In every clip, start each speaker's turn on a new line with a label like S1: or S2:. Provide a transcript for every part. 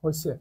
S1: হয়েছে?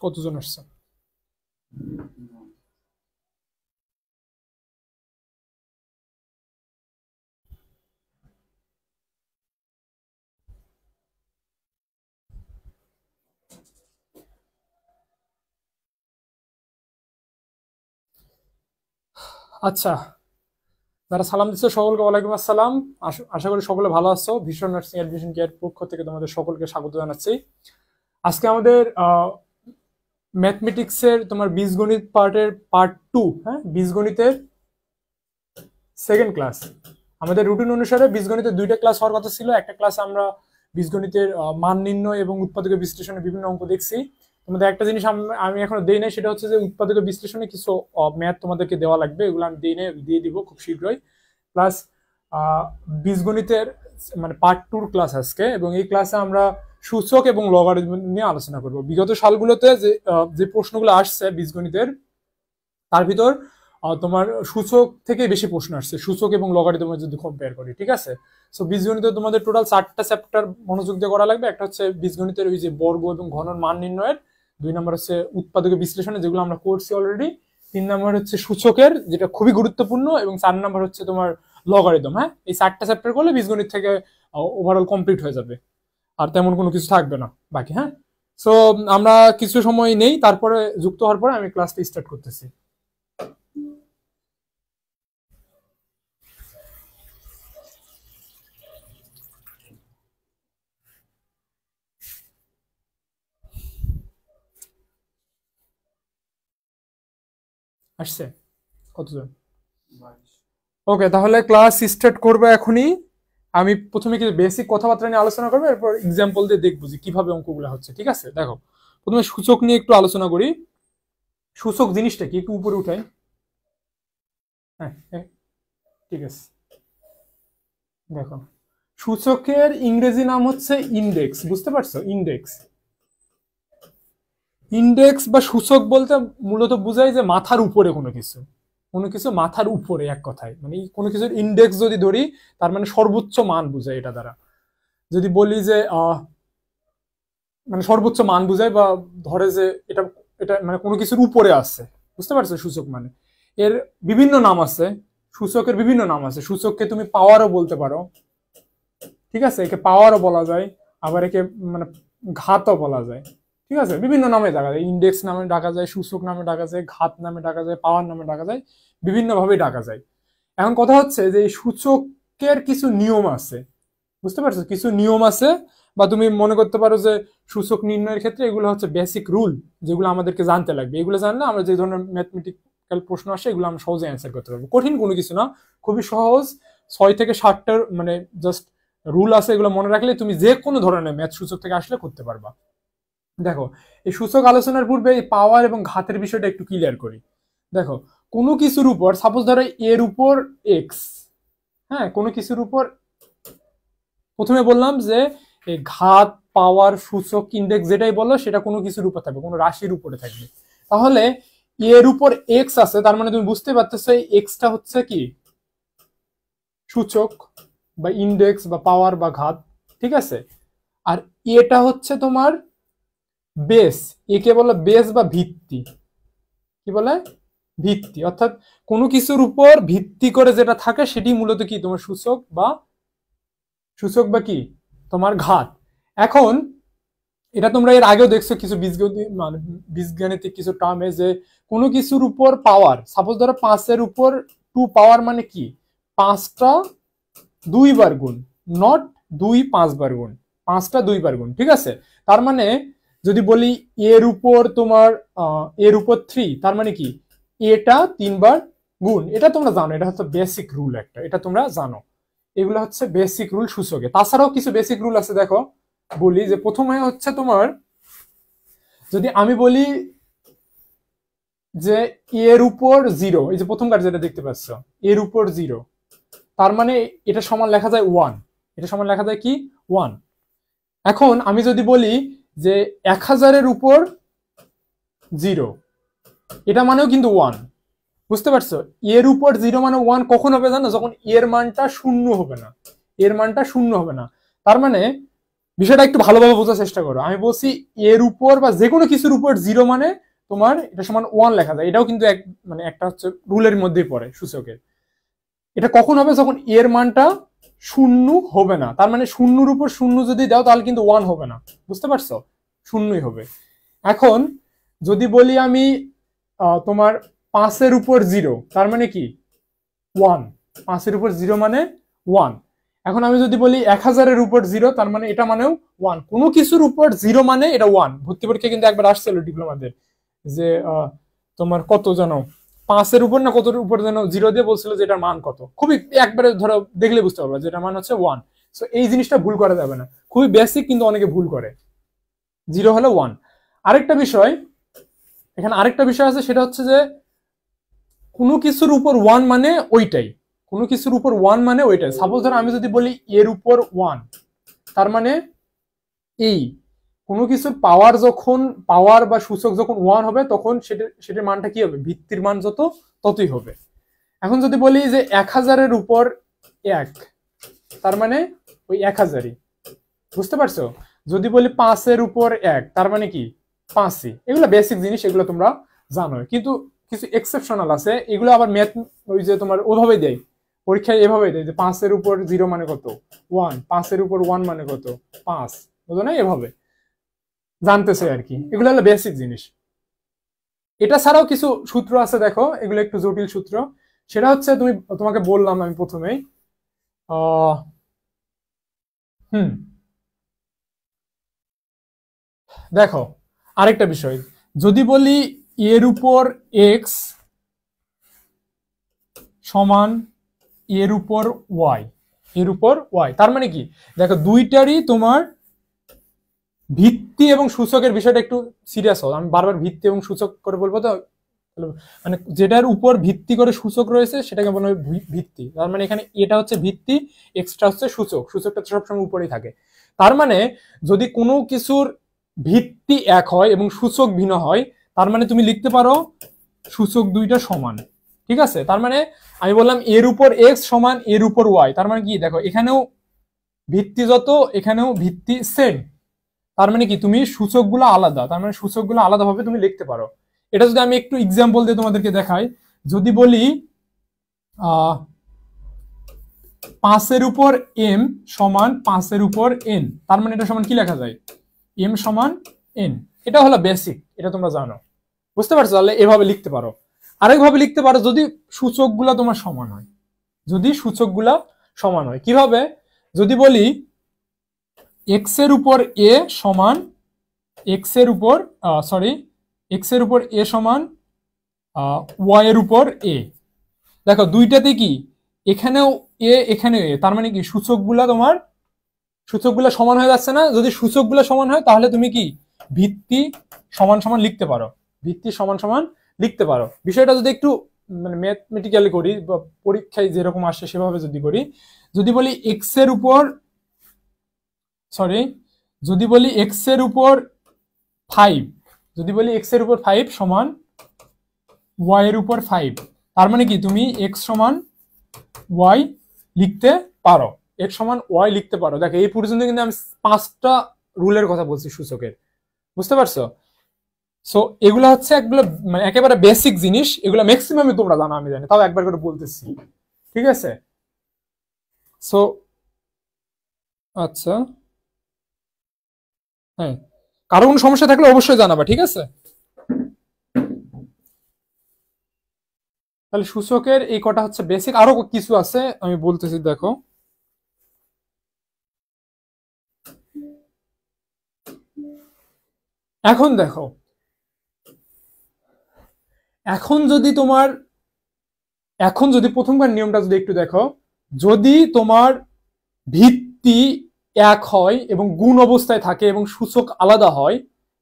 S1: কতজন আসছে? আচ্ছা, যারা সালাম দিচ্ছে সকলকে ওয়ালাইকুম আসসালাম। আশা করি সকলে ভালো আছো। ভীষণ নার্সিং অ্যাডমিশন কেয়ার পক্ষ থেকে তোমাদের সকলকে স্বাগত জানাচ্ছি। আজকে আমাদের ম্যাথমেটিক্সের তোমার বীজগণিত পার্টের পার্ট 2, হ্যাঁ, বীজগণিতের সেকেন্ড ক্লাস। আমাদের রুটিন অনুসারে বীজগণিতের 2টা ক্লাস হওয়ার কথা ছিল। একটা ক্লাসে আমরা বীজগণিতের মান নির্ণয় এবং উৎপাদকের বিশ্লেষণের বিভিন্ন অঙ্ক দেখছি। তোমাদের একটা জিনিস আমি এখনো দেই নাই, সেটা হচ্ছে যে উৎপাদকের বিশ্লেষণে কিছু ম্যাথ তোমাদেরকে দেওয়া লাগবে, এগুলো আমি দিয়ে দিব খুব শীঘ্রই। প্লাস বীজগণিতের মানে পার্ট 2 ক্লাস আজকে, এবং এই ক্লাসে আমরা সূচক এবং লগারিদম নিয়ে আলোচনা করব। বিগত সালগুলোতে যে প্রশ্নগুলো আসছে বীজগণিতের, তার ভিতর তোমার সূচক থেকে বেশি প্রশ্ন আসছে, সূচক এবং লগারিদমের যদি কম্পেয়ার করি, ঠিক আছে? সো বীজগণিতে তোমাদের টোটাল 4টা চ্যাপ্টার মনোযোগ দিয়ে করা লাগবে। একটা হচ্ছে বীজগণিতের ওই যে বর্গ এবং ঘনর মান নির্ণয়ের, 2 নম্বর হচ্ছে উৎপাদকের বিশ্লেষণে, যেগুলো আমরা করছি অলরেডি, 3 নম্বর হচ্ছে সূচকের, যেটা খুবই গুরুত্বপূর্ণ, এবং 4 নম্বর হচ্ছে তোমার লগারিদম। হ্যাঁ, এই 4টা চ্যাপ্টার করলে বীজগণিত থেকে ওভারঅল কমপ্লিট হয়ে যাবে, আর তেমন কোনো কিছু থাকবে না বাকি। হ্যাঁ, সো আমরা কিছু সময় নেই, তারপরে যুক্ত হওয়ার পরে আমি ক্লাসটা স্টার্ট করতেছি। আসছে কতজন? ওকে, তাহলে ক্লাস স্টার্ট করবো এখনই। আমি প্রথমে কিছু বেসিক কথাবার্তা নিয়ে আলোচনা করবো, এরপর এক্সাম্পল দিয়ে দেখবো যে কিভাবে অঙ্কগুলো হচ্ছে, ঠিক আছে? দেখো, প্রথমে সূচক নিয়ে একটু আলোচনা করি। সূচক জিনিসটা কি একটু উপরে উঠাই। হ্যাঁ হ্যাঁ, ঠিক আছে। দেখো, সূচকের ইংরেজি নাম হচ্ছে ইন্ডেক্স, বুঝতে পারছো? ইন্ডেক্স। ইন্ডেক্স বা সূচক বলতে মূলত বোঝায় যে মাথার উপরে কোনো কিছু, কোনো কিছু মাথার উপরে, এক কথায় মানে কোনো কিছুর ইন্ডেক্স যদি ধরি, তার মানে সর্বোচ্চ মান বোঝায় এটা দ্বারা। যদি বলি যে মানে সর্বোচ্চ মান বোঝায়, বা ধরে যে এটা এটা মানে কোনো কিছুর উপরে আছে, বুঝতে পারছো? সূচক মানে এর বিভিন্ন নাম আছে, সূচকের বিভিন্ন নাম আছে। সূচককে তুমি পাওয়ারও বলতে পারো, ঠিক আছে? একে পাওয়ারও বলা যায়, আবার একে মানে ঘাতও বলা যায়, ঠিক আছে? বিভিন্ন নামে ডাকা যায়, ইন্ডেক্স নামে ডাকা যায়, সূচক নামে ডাকা যায়, ঘাত নামে ডাকা যায়, পাওয়ার নামে ডাকা যায়, বিভিন্নভাবে ডাকা যায়। এখন কথা হচ্ছে যে এই সূচকের কিছু নিয়ম আছে, বুঝতে পারছো? কিছু নিয়ম আছে, বা তুমি মনে করতে পারো যে সূচক নির্ণয়ের ক্ষেত্রে এগুলো হচ্ছে বেসিক রুল, যেগুলো আমাদেরকে জানতে লাগবে। এগুলো জানলে আমরা যে ধরনের ম্যাথমেটিক্যাল প্রশ্ন আসে এগুলো আমরা সহজে অ্যান্সার করতে পারবো। কঠিন কোনো কিছু না, খুবই সহজ। 6 থেকে 7টার মানে জাস্ট রুল আছে, এগুলো মনে রাখলে তুমি যে কোনো ধরনের ম্যাথ সূচক থেকে আসলে করতে পারবা। দেখো, এই সূচক আলোচনার পূর্বে এই পাওয়ার এবং ঘাতের বিষয়টা একটু ক্লিয়ার করি। দেখো, কোনো কিছুর উপর, সাপোজ ধরো এর উপর এক্স, হ্যাঁ, কোনো কিছুর উপর, প্রথমে বললাম যে এই ঘাত, পাওয়ার, সূচক, ইন্ডেক্স যেটাই বলো সেটা কোনো কিছুর উপর থাকবে, কোনো রাশির উপরে থাকবে। তাহলে এর উপর এক্স আছে, তার মানে তুমি বুঝতে পারতেছো এই এক্সটা হচ্ছে কি সূচক বা ইন্ডেক্স বা পাওয়ার বা ঘাত, ঠিক আছে? আর এটা হচ্ছে তোমার বেস, একে বলে বেস বা ভিত্তি। কি বলে? ভিত্তি। অর্থাৎ কোনো কিছুর উপর ভিত্তি করে যেটা থাকে সেটি মূলত কি তোমার সূচক বা কি তোমার ঘাত। এখন এটা তোমরা এর আগেও দেখছো কিছু মানে বীজগাণিতিক কিছু টার্মে, যে কোনো কিছুর উপর পাওয়ার, সাপোজ ধরো 5-এর উপর 2 পাওয়ার মানে কি 5টা 2 বার গুণ, নট 2 5 বার গুণ, 5টা 2 বার গুণ, ঠিক আছে? তার মানে যদি বলি এর উপর তোমার এর উপর 3, তার মানে কি এটা 3 বার গুণ, এটা তোমরা জানো, এটা হচ্ছে বেসিক রুল একটা, এটা তোমরা জানো। এগুলো হচ্ছে বেসিক রুল সূচকে। তাছাড়াও কিছু বেসিক রুল আছে, দেখো বলি যে প্রথমে হচ্ছে তোমার, যদি আমি বলি যে এর উপর 0, এই যে প্রথম কাজ যেটা দেখতে পাচ্ছ, এর উপর 0, তার মানে এটা সমান লেখা যায় 1, এটা সমান লেখা যায় কি 1। এখন আমি যদি বলি যে 1000-এর উপর 0, এটা মানেও কিন্তু 1, বুঝতে পারছো? এর উপর 0 মানে 1 কখন হবে জানো? যখন এর মানটা শূন্য হবে না, এর মানটা শূন্য হবে না। তার মানে বিষয়টা একটু ভালোভাবে বোঝার চেষ্টা করো। আমি বলছি এর উপর বা যে কোনো কিছুর উপর 0 মানে তোমার এটা সমান 1 লেখা যায়, এটাও কিন্তু এক মানে একটা হচ্ছে রুলের মধ্যেই পড়ে সূচকের। এটা কখন হবে? যখন এর মানটা শূন্য হবে না। তার মানে শূন্যর উপর শূন্য যদি দাও তাহলে কিন্তু 1 হবে না, বুঝতে পারছো? শূন্যই হবে। এখন যদি বলি আমি তোমার 5-এর উপর 0, তার মানে কি 1, 5-এর উপর 0 মানে 1। এখন আমি যদি বলি 1000-এর উপর 0, তার মানে এটা মানেও 1। কোনো কিছুর উপর 0 মানে এটা 1। ভর্তি পরীক্ষা কিন্তু একবার আসছিল ডিপ্লোমাদের, যে তোমার কত জানো 5-এর উপর না কতর উপর যেন 0 দিয়ে বলছিল যে এটার মান কত, খুবই একবারে ধরো দেখলে বুঝতে পারবে যে এটার মান হচ্ছে 1। সো এই জিনিসটা ভুল করা যাবে না, খুবই বেসিক, কিন্তু অনেকে ভুল করে। 0 হলো 1। আরেকটা বিষয়, এখানে আরেকটা বিষয় আছে, সেটা হচ্ছে যে কোনো কিছুর উপর 1 মানে ওইটাই, কোনো কিছুর উপর 1 মানে ওইটাই। সাপোজ ধরো আমি যদি বলি এর উপর 1, তার মানে এই কোনো কিছুর পাওয়ার যখন পাওয়ার বা সূচক যখন 1 হবে তখন সেটার মানটা কি হবে? ভিত্তির মান যত ততই হবে। এখন যদি বলি যে 1000-এর উপর 1, তার মানে ওই 1000ই, বুঝতে পারছো? যদি বলি 5-এর উপর 1, তার মানে কি 5ই। এগুলো বেসিক জিনিস, এগুলো তোমরা জানো। কিন্তু কিছু এক্সেপশনাল আছে, এগুলো আবার ম্যাথ ওই যে তোমার ওভাবে দেয় পরীক্ষায়, এভাবে দেয় যে 5-এর উপর 0 মানে কত 1, 5-এর উপর 1 মানে কত 5, বুঝো না? এভাবে জানতেছে আর কি। এগুলো হলো বেসিক জিনিস। এটা ছাড়াও কিছু সূত্র আছে, দেখো এগুলো একটু জটিল সূত্র। সেটা হচ্ছে তোমাকে বললাম আমি প্রথমেই, আহ হুম দেখো আরেকটা বিষয়, যদি বলি এর উপর এক্স সমান এর উপর ওয়াই, এর উপর ওয়াই, তার মানে কি? দেখো দুইটারই তোমার ভিত্তি এবং সূচকের বিষয়টা একটু সিরিয়াস হও। আমি বারবার ভিত্তি এবং সূচক করে বলবো তো, মানে যেটার উপর ভিত্তি করে সূচক রয়েছে সেটাকে বলা হয় ভিত্তি। তার মানে এখানে এটা হচ্ছে ভিত্তি, এক্সট্রা হচ্ছে সূচক, সূচকটা সবসময় উপরেই থাকে। তার মানে যদি কোনো কিছুর ভিত্তি এক হয় এবং সূচক ভিন্ন হয়, তার মানে তুমি লিখতে পারো সূচক দুইটা সমান, ঠিক আছে? তার মানে আমি বললাম এর উপর এক্স সমান এর উপর ওয়াই, তার মানে কি? দেখো এখানেও ভিত্তি যত, এখানেও ভিত্তি সেম, তার মানে কি তুমি সূচকগুলো আলাদা, তার মানে সূচকগুলো আলাদাভাবে তুমি লিখতে পারো। এটা যদি আমি একটু এক্সাম্পল দিয়ে তোমাদেরকে দেখাই, যদি বলি 5-এর উপর এম সমান 5-এর উপর এন, তার মানে এটা সমান কি লেখা যায়? এম সমান এন। এটা হলো বেসিক, এটা তোমরা জানো, বুঝতে পারছো? তাহলে এভাবে লিখতে পারো। আরেকভাবে লিখতে পারো যদি সূচকগুলা তোমার সমান হয়, যদি সূচকগুলা সমান হয়। কিভাবে? যদি বলি এক্স এর উপর এ সমান এক্স এর উপর সরি এক্স এর উপর এ সমান ওয়াই এর উপর এ। দেখো দুইটাতে কি এখানেও এ এখানেও এ, তার মানে কি সূচকগুলা সমান হয়ে যাচ্ছে না? যদি সূচকগুলা সমান হয় তাহলে তুমি কি ভিত্তি সমান সমান লিখতে পারো, ভিত্তি সমান সমান লিখতে পারো। বিষয়টা যদি একটু মানে ম্যাথমেটিক্যালি করি বা পরীক্ষায় যেরকম আসে সেভাবে যদি করি, যদি বলি এক্স এর উপর সরি যদি বলি এক্স এর উপর 5, যদি বলি এক্স এর উপর 5 সমান ওয়াই এর উপর 5, তার মানে কি তুমি এক্স সমান ওয়াই লিখতে পারো, এক্স সমান ওয়াই লিখতে পারো। দেখো এই পর্যন্ত কিন্তু আমি 5টা রুলের কথা বলছি সূচকের, বুঝতে পারছো? সো এগুলো হচ্ছে এগুলো মানে একেবারে বেসিক জিনিস, এগুলো ম্যাক্সিমামই তোমরা জানো আমি জানি, তাও একবার করে বলতেছি, ঠিক আছে? সো আচ্ছা, হ্যাঁ, কারো কোনো সমস্যা থাকলে অবশ্যই জানাবা, ঠিক আছে? তাহলে সূচকের এই কটা হচ্ছে বেসিক, আরো কিছু আছে আমি বলতেছি, দেখো এখন দেখো, এখন যদি তোমার এখন যদি প্রথমবার নিয়মটা যদি একটু দেখো, যদি তোমার ভিত্তি এক হয় এবং গুণ অবস্থায় থাকে এবং সূচক আলাদা হয়,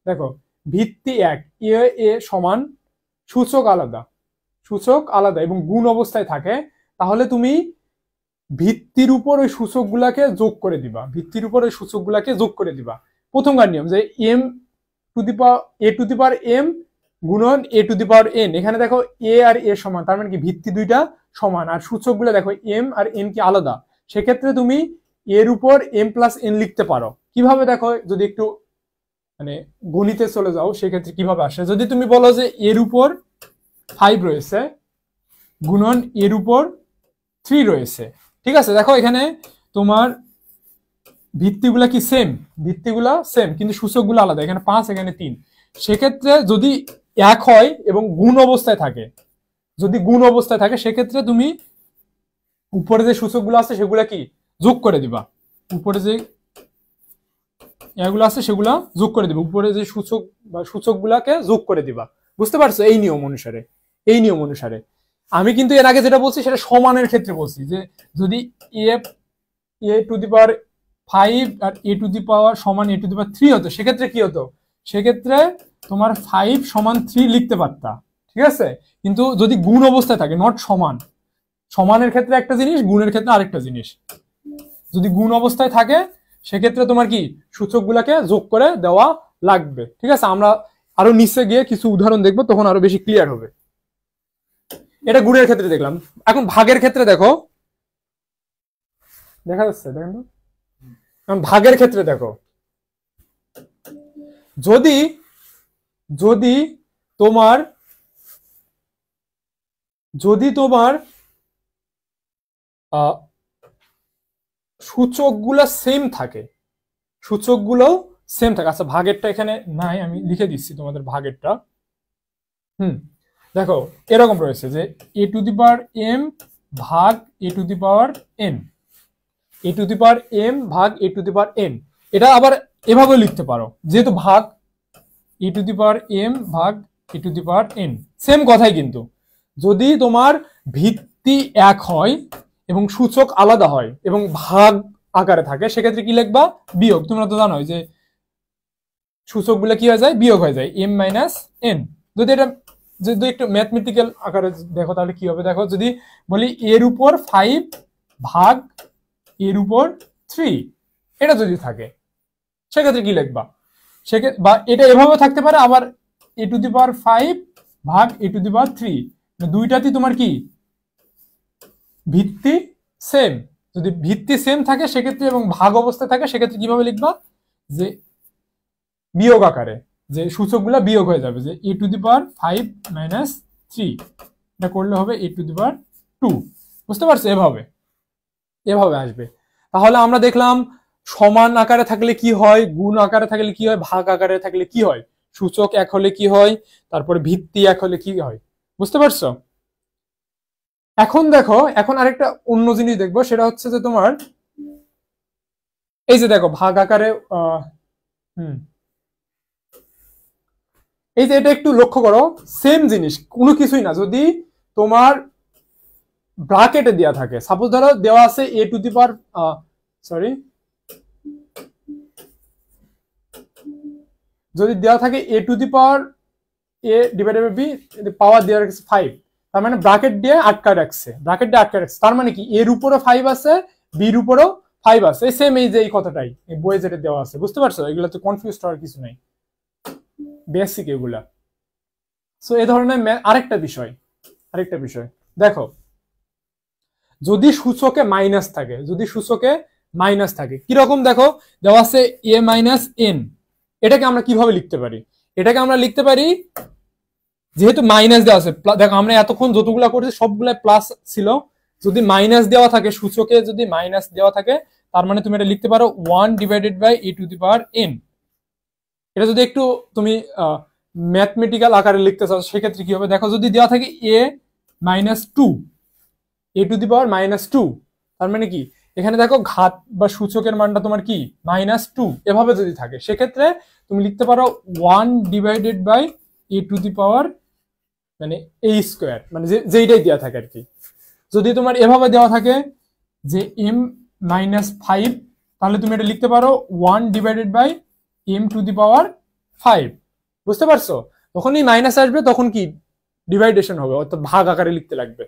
S1: দেখো ভিত্তি এক, এ সমান, সূচক আলাদা এবং গুণ অবস্থায় থাকে, তাহলে তুমি ভিত্তির উপর ওই সূচকগুলাকে যোগ করে দিবা। প্রথমকার নিয়ম যে M to the power A to the power M গুণন A to the power N. এখানে দেখো এ আর এ সমান, তার মানে কি ভিত্তি দুইটা সমান, আর সূচকগুলো দেখো এম আর এন কি আলাদা। সেক্ষেত্রে তুমি এর উপর এম প্লাস এন লিখতে পারো। কিভাবে দেখো, যদি একটু মানে গণিতে চলে যাও, সেক্ষেত্রে কিভাবে আসে, যদি তুমি বলো যে এর উপর 5 রয়েছে গুণন এর উপর 3 রয়েছে, ঠিক আছে। দেখো এখানে তোমার ভিত্তিগুলা কি সেম, কিন্তু সূচকগুলো আলাদা, এখানে 5 এখানে 3। সেক্ষেত্রে যদি এক হয় এবং গুণ অবস্থায় থাকে, সেক্ষেত্রে তুমি উপরে যে সূচকগুলো আছে সেগুলা কি যোগ করে দিবা, উপরে যে এগুলো আছে সেগুলা যোগ করে দিবা, উপরে যে সূচক বা সূচকগুলাকে যোগ করে দিবা। বুঝতে পারছো? এই নিয়ম অনুসারে আমি কিন্তু এর আগে যেটা বলছি সেটা সমানের ক্ষেত্রে বলছি, যে যদি এ to the power 5 R A to the পাওয়ার সমান এ টু দি পাওয়ার 3 হতো, সেক্ষেত্রে কি হতো, সেক্ষেত্রে তোমার 5 সমান 3 লিখতে পারতা, ঠিক আছে। কিন্তু যদি গুণ অবস্থায় থাকে, নট সমান, সমানের ক্ষেত্রে একটা জিনিস, গুণের ক্ষেত্রে আরেকটা জিনিস। যদি গুণ অবস্থায় থাকে সেক্ষেত্রে তোমার কি সূচকগুলোকে যোগ করে দেওয়া লাগবে, ঠিক আছে। আমরা আরো নিচে গিয়ে কিছু উদাহরণ দেখবো, তখন আরো বেশি ক্লিয়ার হবে। এটা গুণের ক্ষেত্রে দেখলাম। এখন ভাগের ক্ষেত্রে দেখো, দেখা যাচ্ছে, দেখেন তো, ভাগের ক্ষেত্রে দেখো, যদি যদি তোমার সূচকগুলো সেম থাকে, আচ্ছা ভাগেরটা এখানে নাই, আমি লিখে দিচ্ছি তোমাদের ভাগেরটা। দেখো এরকম রয়েছে যে এ টু দি পাওয়ার এম ভাগ a to the power N, এটা আবার এভাবে লিখতে পারো, যেহেতু ভাগ a to the power m ভাগ a to the power n, same কথাই। কিন্তু যদি তোমার ভিত্তি এক হয় এবং সূচক আলাদা হয় এবং ভাগ আকারে থাকে, সেক্ষেত্রে কি লিখবা, বিয়োগ। তোমরা তো জানোই যে সূচকগুলো কি হয়ে যায়, বিয়োগ হয়ে যায়, এম মাইনাস এন। যদি একটু ম্যাথমেটিক্যাল আকারে দেখো তাহলে কি হবে, দেখো যদি বলি এর উপর 5 ভাগ এর উপর 3, এটা যদি থাকে সেক্ষেত্রে কি লিখবা, সেক্ষেত্রে বা এটা এভাবে থাকতে পারে, আবার এ টু দি পাওয়ার 5 ভাগ এ টু দি পাওয়ার 3, দুইটাতেই তোমার কি ভিত্তি সেম। যদি ভিত্তি সেম থাকে সেক্ষেত্রে এবং ভাগ অবস্থায় থাকে, সেক্ষেত্রে কিভাবে লিখবা, যে বিয়োগ আকারে, যে সূচকগুলো বিয়োগ হয়ে যাবে, যে এ টু দি পাওয়ার 5 মাইনাস 3, এটা করলে হবে এ টু দি পাওয়ার 2। বুঝতে পারছো? এভাবে আসবে। তাহলে আমরা দেখলাম সমান আকারে থাকলে কি হয়, গুণ আকারে থাকলে কি হয়, ভাগ আকারে থাকলে কি হয়, সূচক এক হলে কি হয়, তারপরে ভিত্তি এক হলে কি হয়। বুঝতে পারছো? এখন দেখো, এখন আরেকটা অন্য জিনিস দেখবো, সেটা হচ্ছে যে তোমার এই যে দেখো ভাগ আকারে এই যে এটা একটু লক্ষ্য করো, সেম জিনিস, কোনো কিছুই না। যদি তোমার ব্র্যাকেটে দেওয়া থাকে, সাপোজ ধরো দেওয়া আছে এ টু দি পাওয়ার যদি দেওয়া থাকে a to the power a divided by b, power দেওয়া রাখছে 5, তার মানে ব্র্যাকেট দিয়ে আটকা রাখছে, তার মানে কি এর উপরও 5 আছে, বির উপরও 5 আছে, সেম এই যে এই কথাটাই এই বইয়ে যেটা দেওয়া আছে। বুঝতে পারছো? এগুলো তো কনফিউজ হওয়ার কিছু নাই, বেসিক এগুলা। সো এই ধরনের আরেকটা বিষয় দেখো, যদি সূচকে মাইনাস থাকে, কিরকম দেখো, দেওয়া আছে এ মাইনাস এন, এটাকে আমরা কিভাবে লিখতে পারি, যেহেতু মাইনাস দেওয়া আছে, দেখো আমরা এতক্ষণ যতগুলা করেছি সবগুলা প্লাস ছিল, যদি মাইনাস দেওয়া থাকে সূচকে, যদি মাইনাস দেওয়া থাকে, তার মানে তুমি এটা লিখতে পারো 1 divided by A to the power N. এটা যদি একটু তুমি ম্যাথমেটিক্যাল আকারে লিখতে চাও, সেক্ষেত্রে কি হবে, দেখো যদি দেওয়া থাকে a minus 2, a to the power minus 2, তার মানে কি এখানে দেখো ঘাত বা সূচকের মানটা তোমার কি -2, এভাবে যদি থাকে, সেক্ষেত্রে তুমি লিখতে পারো 1 divided by A to the power মানে a স্কোয়ার, মানে যেইটাই দেওয়া থাকে আর কি। যদি তোমার এভাবে দেওয়া থাকে যে m মাইনাস 5, তাহলে তুমি এটা লিখতে পারো 1 divided by m to the power 5। বুঝতে পারছো? যখনই মাইনাস আসবে তখন কি ডিভাইডেশন হবে, অর্থাৎ ভাগ আকারে লিখতে লাগবে।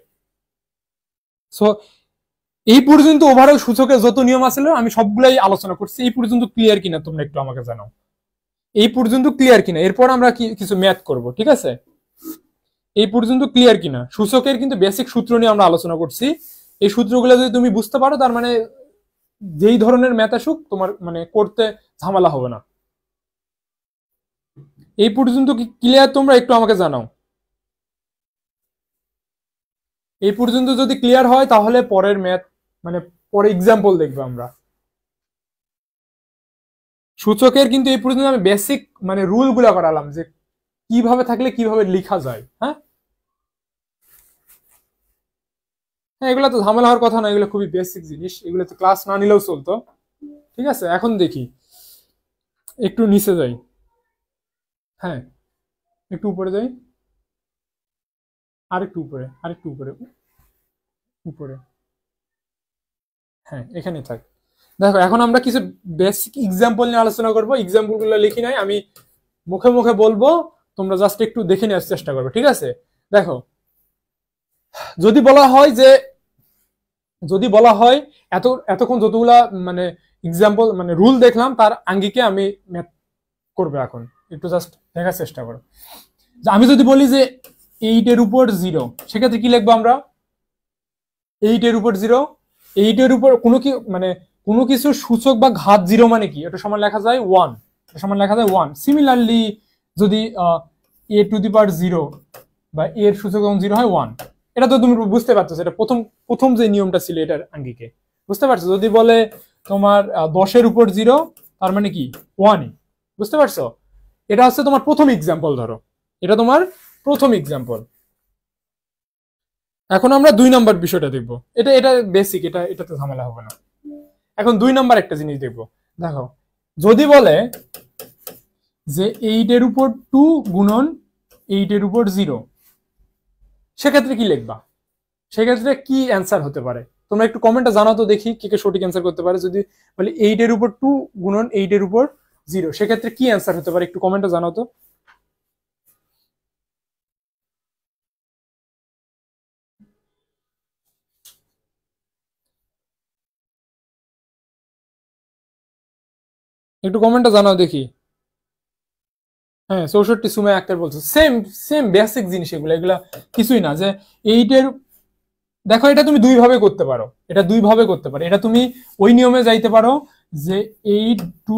S1: সো এই পর্যন্ত ওভারঅল সূচকের যত নিয়ম আছে আমি সবগুলাই আলোচনা করছি। এই পর্যন্ত ক্লিয়ার কিনা তোমরা একটু আমাকে জানাও, এই পর্যন্ত ক্লিয়ার কিনা। এরপর আমরা কিছু ম্যাথ করব, ঠিক আছে? এই পর্যন্ত ক্লিয়ার কিনা? সূচকের কিন্তু বেসিক সূত্র নিয়ে আমরা আলোচনা করছি। এই সূত্রগুলো যদি তুমি বুঝতে পারো, তার মানে যেই ধরনের ম্যাথ আসুক তোমার মানে করতে ঝামেলা হবে না। এই পর্যন্ত কি ক্লিয়ার তোমরা একটু আমাকে জানাও। এই পর্যন্ত যদি ক্লিয়ার হয় তাহলে পরের ম্যাথ মানে পরে এক্সাম্পল দেখবো আমরা। সূচকের কিন্তু এই পর্যন্ত আমি বেসিক মানে রুল গুলা করালাম যে কিভাবে থাকলে কিভাবে লেখা যায়। হ্যাঁ, এগুলো তো ঝামেলা হওয়ার কথা না, এগুলো খুবই বেসিক জিনিস, এগুলো তো ক্লাস না নিলেও চলতো। ঠিক আছে, এখন দেখি একটু নিচে যাই। হ্যাঁ, একটু উপরে যাই, আরেকটু উপরে, আরেকটু উপরে, উপরে। হ্যাঁ, এখানে থাক। দেখো এখন আমরা কিছু বেসিক এক্সাম্পল নিয়ে আলোচনা করবো। এক্সাম্পল গুলো লিখি নাই আমি, মুখে মুখে বলবো, তোমরা জাস্ট একটু দেখে নেওয়ার চেষ্টা করবে। ঠিক আছে, দেখো যদি বলা হয় যে, যদি বলা হয় এতক্ষণ যতগুলা মানে এক্সাম্পল মানে রুল দেখলাম তার আঙ্গিকে আমি ম্যাথ করবো। এখন একটু জাস্ট দেখার চেষ্টা করো। আমি যদি বলি যে 8 এর উপর 0, সেক্ষেত্রে কি লিখবো আমরা? 8 এর উপর 0, 8 এর উপর কোনো কিছু সূচক বা ঘাত 0 মানে কি? এটা সমান লেখা যায় 1, এটা সমান লেখা যায় 1। সিমিলারলি যদি a টু দি পাওয়ার 0 বা এর সূচক যখন 0 হয় 1, এটা তো তুমি বুঝতে পারছো, এটা প্রথম প্রথম যে নিয়মটা ছিল এটার আঙ্গিকে। বুঝতে পারছো? যদি বলে তোমার 10 এর উপর 0, তার মানে কি 1ই। বুঝতে পারছো? এটা হচ্ছে তোমার প্রথম এক্সাম্পল। ধরো এটা তোমার প্রথম এক্সাম্পল। এখন আমরা 2 নাম্বার বিষয়টা দেখবো। এটা এটা বেসিক, এটাতে ঝামেলা হবে না। এখন 2 নাম্বার একটা জিনিস দেখবো। দেখো যদি বলে যে 8 এর উপর 2 গুণন 8 এর উপর 0, সেক্ষেত্রে কি লিখবা? সেক্ষেত্রে কি অ্যান্সার হতে পারে? তোমরা একটু কমেন্টে জানাও তো দেখি কে কে সঠিক অ্যান্সার করতে পারে। যদি বলি 8 এর উপর 2 গুণন 8 এর উপর 0, সেক্ষেত্রে কি অ্যান্সার হতে পারে? একটু কমেন্টে জানাও তো। একটু কমেন্টে জানাও দেখি। হ্যাঁ, 64 সুমাইয়া আক্তার বলছো। সেম সেম বেসিক জিনিস এগুলো, এগুলা কিছুই না। যে 8 এর, দেখো এটা তুমি দুই ভাবে করতে পারো, এটা দুই ভাবে করতে পারো। এটা তুমি ওই নিয়মে যাইতে পারো যে 8 2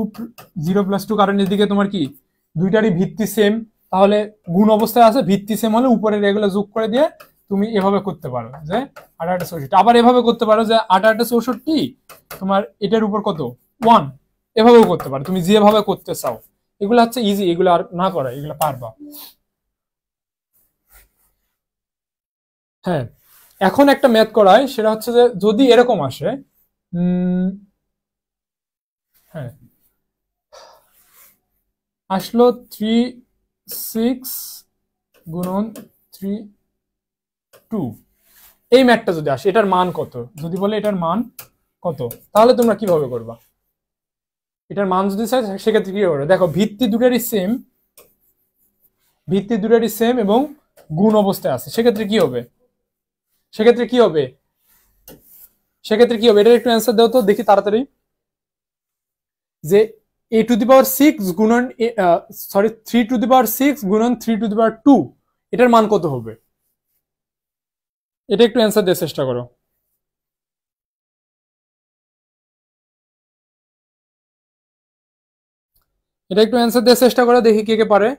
S1: 0 প্লাস 2, কারণ এদিকে তোমার কি দুইটারই ভিত্তি সেম, তাহলে গুণ অবস্থায় আছে, ভিত্তি সেম হলে উপরের এগুলো যোগ করে দিয়ে তুমি এভাবে করতে পারো যে 8 8 64। আবার এভাবে করতে পারো যে 8 8 64 তোমার এটার উপর কত 1, এভাবেও করতে পারো, তুমি যেভাবে করতে চাও। এগুলো হচ্ছে ইজি, এগুলো আর না করা, এগুলো পারবা। হ্যাঁ, এখন একটা ম্যাথ করায়, সেটা হচ্ছে যে যদি এরকম আসে, হ্যাঁ আসলো 3 6 গুণন 3 2, এই ম্যাথটা যদি আসে, এটার মান কত? যদি বলে এটার মান কত, তাহলে তোমরা কিভাবে করবা? এটার মান যদি চাই সেক্ষেত্রে কি করবে? দেখো ভিত্তি দুটারই সেম, ভিত্তি দুটারই সেম এবং গুণ অবস্থায় আছে, সেক্ষেত্রে কি হবে? সেক্ষেত্রে কি হবে? সেক্ষেত্রে কি হবে? এটার একটু অ্যান্সার দাও তো দেখি তাড়াতাড়ি। যে a টু দি পাওয়ার 6 গুণন সরি 3 টু দি পাওয়ার 6 গুণন 3 টু দি পাওয়ার 2, এটার মান কত হবে? এটা একটু অ্যান্সার দেওয়ার চেষ্টা করো। এটা একটু অ্যান্সার দেওয়ার চেষ্টা করো দেখি কে কে পারে।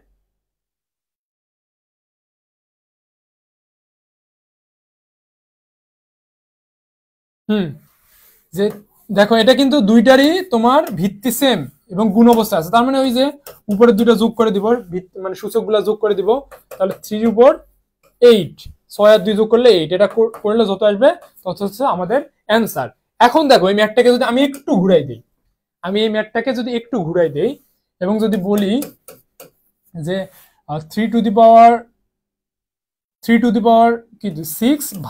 S1: যে দেখো এটা কিন্তু দুইটারই তোমার ভিত্তি সেম এবং গুণ অবস্থা আছে, তার মানে ওই যে উপরে দুইটা যোগ করে দিব, মানে সূচক গুলা যোগ করে দিব, তাহলে 3 উপর 8, 6 আর 2 যোগ করলে 8, এটা করলে যত আসবে তত হচ্ছে আমাদের অ্যান্সার। এখন দেখো এই ম্যাথটাকে যদি আমি একটু ঘুরাই দিই, আমি এই ম্যাথটাকে যদি একটু ঘুরাই দেই এবং যদি বলি যে 3 টু দি পাওয়ার 3⁶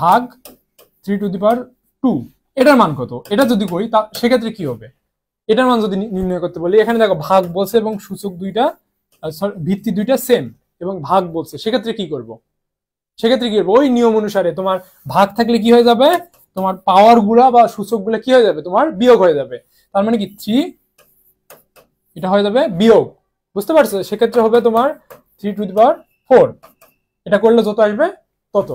S1: ভাগ 3⁴, এটার মান কত? এটা যদি করি সেক্ষেত্রে কি হবে? এটার মান যদি নির্ণয় করতে বলি, এখানে দেখো ভাগ বলছে এবং সূচক দুইটা ভিত্তি দুইটা সেম এবং ভাগ বলছে, সেক্ষেত্রে কি করব? ওই নিয়ম অনুসারে তোমার ভাগ থাকলে কি হয়ে যাবে, তোমার পাওয়ার গুলা বা সূচক গুলা কি হয়ে যাবে, তোমার বিয়োগ হয়ে যাবে। তার মানে কি 3 এটা হয়ে যাবে বিয়োগ, বুঝতে পারছো? সেক্ষেত্রে হবে তোমার 3⁴। এটা করলে যত আসবে তত,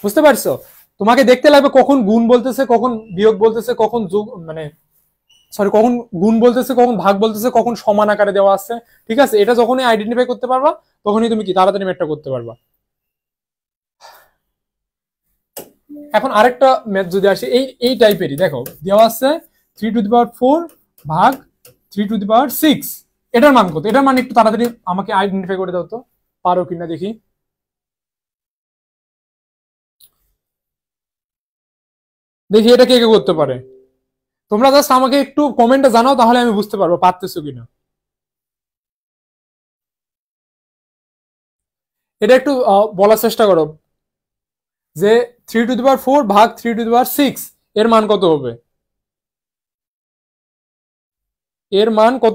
S1: বুঝতে পারছো? তোমাকে দেখতে লাগবে কখন গুণ বলতেছে, কখন বিয়োগ বলতেছে, কখন যোগ মানে কখন গুণ বলতেছে, কখন ভাগ বলতেছে, কখন সমান আকারে দেওয়া আছে, ঠিক আছে? এটা যখনই আইডেন্টিফাই করতে পারবা তখনই তুমি কি তাড়াতাড়ি ম্যাথটা করতে পারবা। এখন আরেকটা ম্যাথ যদি আসে এই টাইপেরই, দেখো দেওয়া আছে 3⁴ ভাগ 3⁶, এটার মান কত? এটার মান একটু তাড়াতাড়ি আমাকে আইডেন্টিফাই করে দাও তো, পারো কিনা দেখি। এটা কে কে করতে পারে? তোমরা জাস্ট আমাকে একটু কমেন্টে জানাও, তাহলে আমি বুঝতে পারবো পারতেছো কিনা। এটা একটু বলার চেষ্টা করো যে 3⁴ ভাগ 3⁶, এর মান কত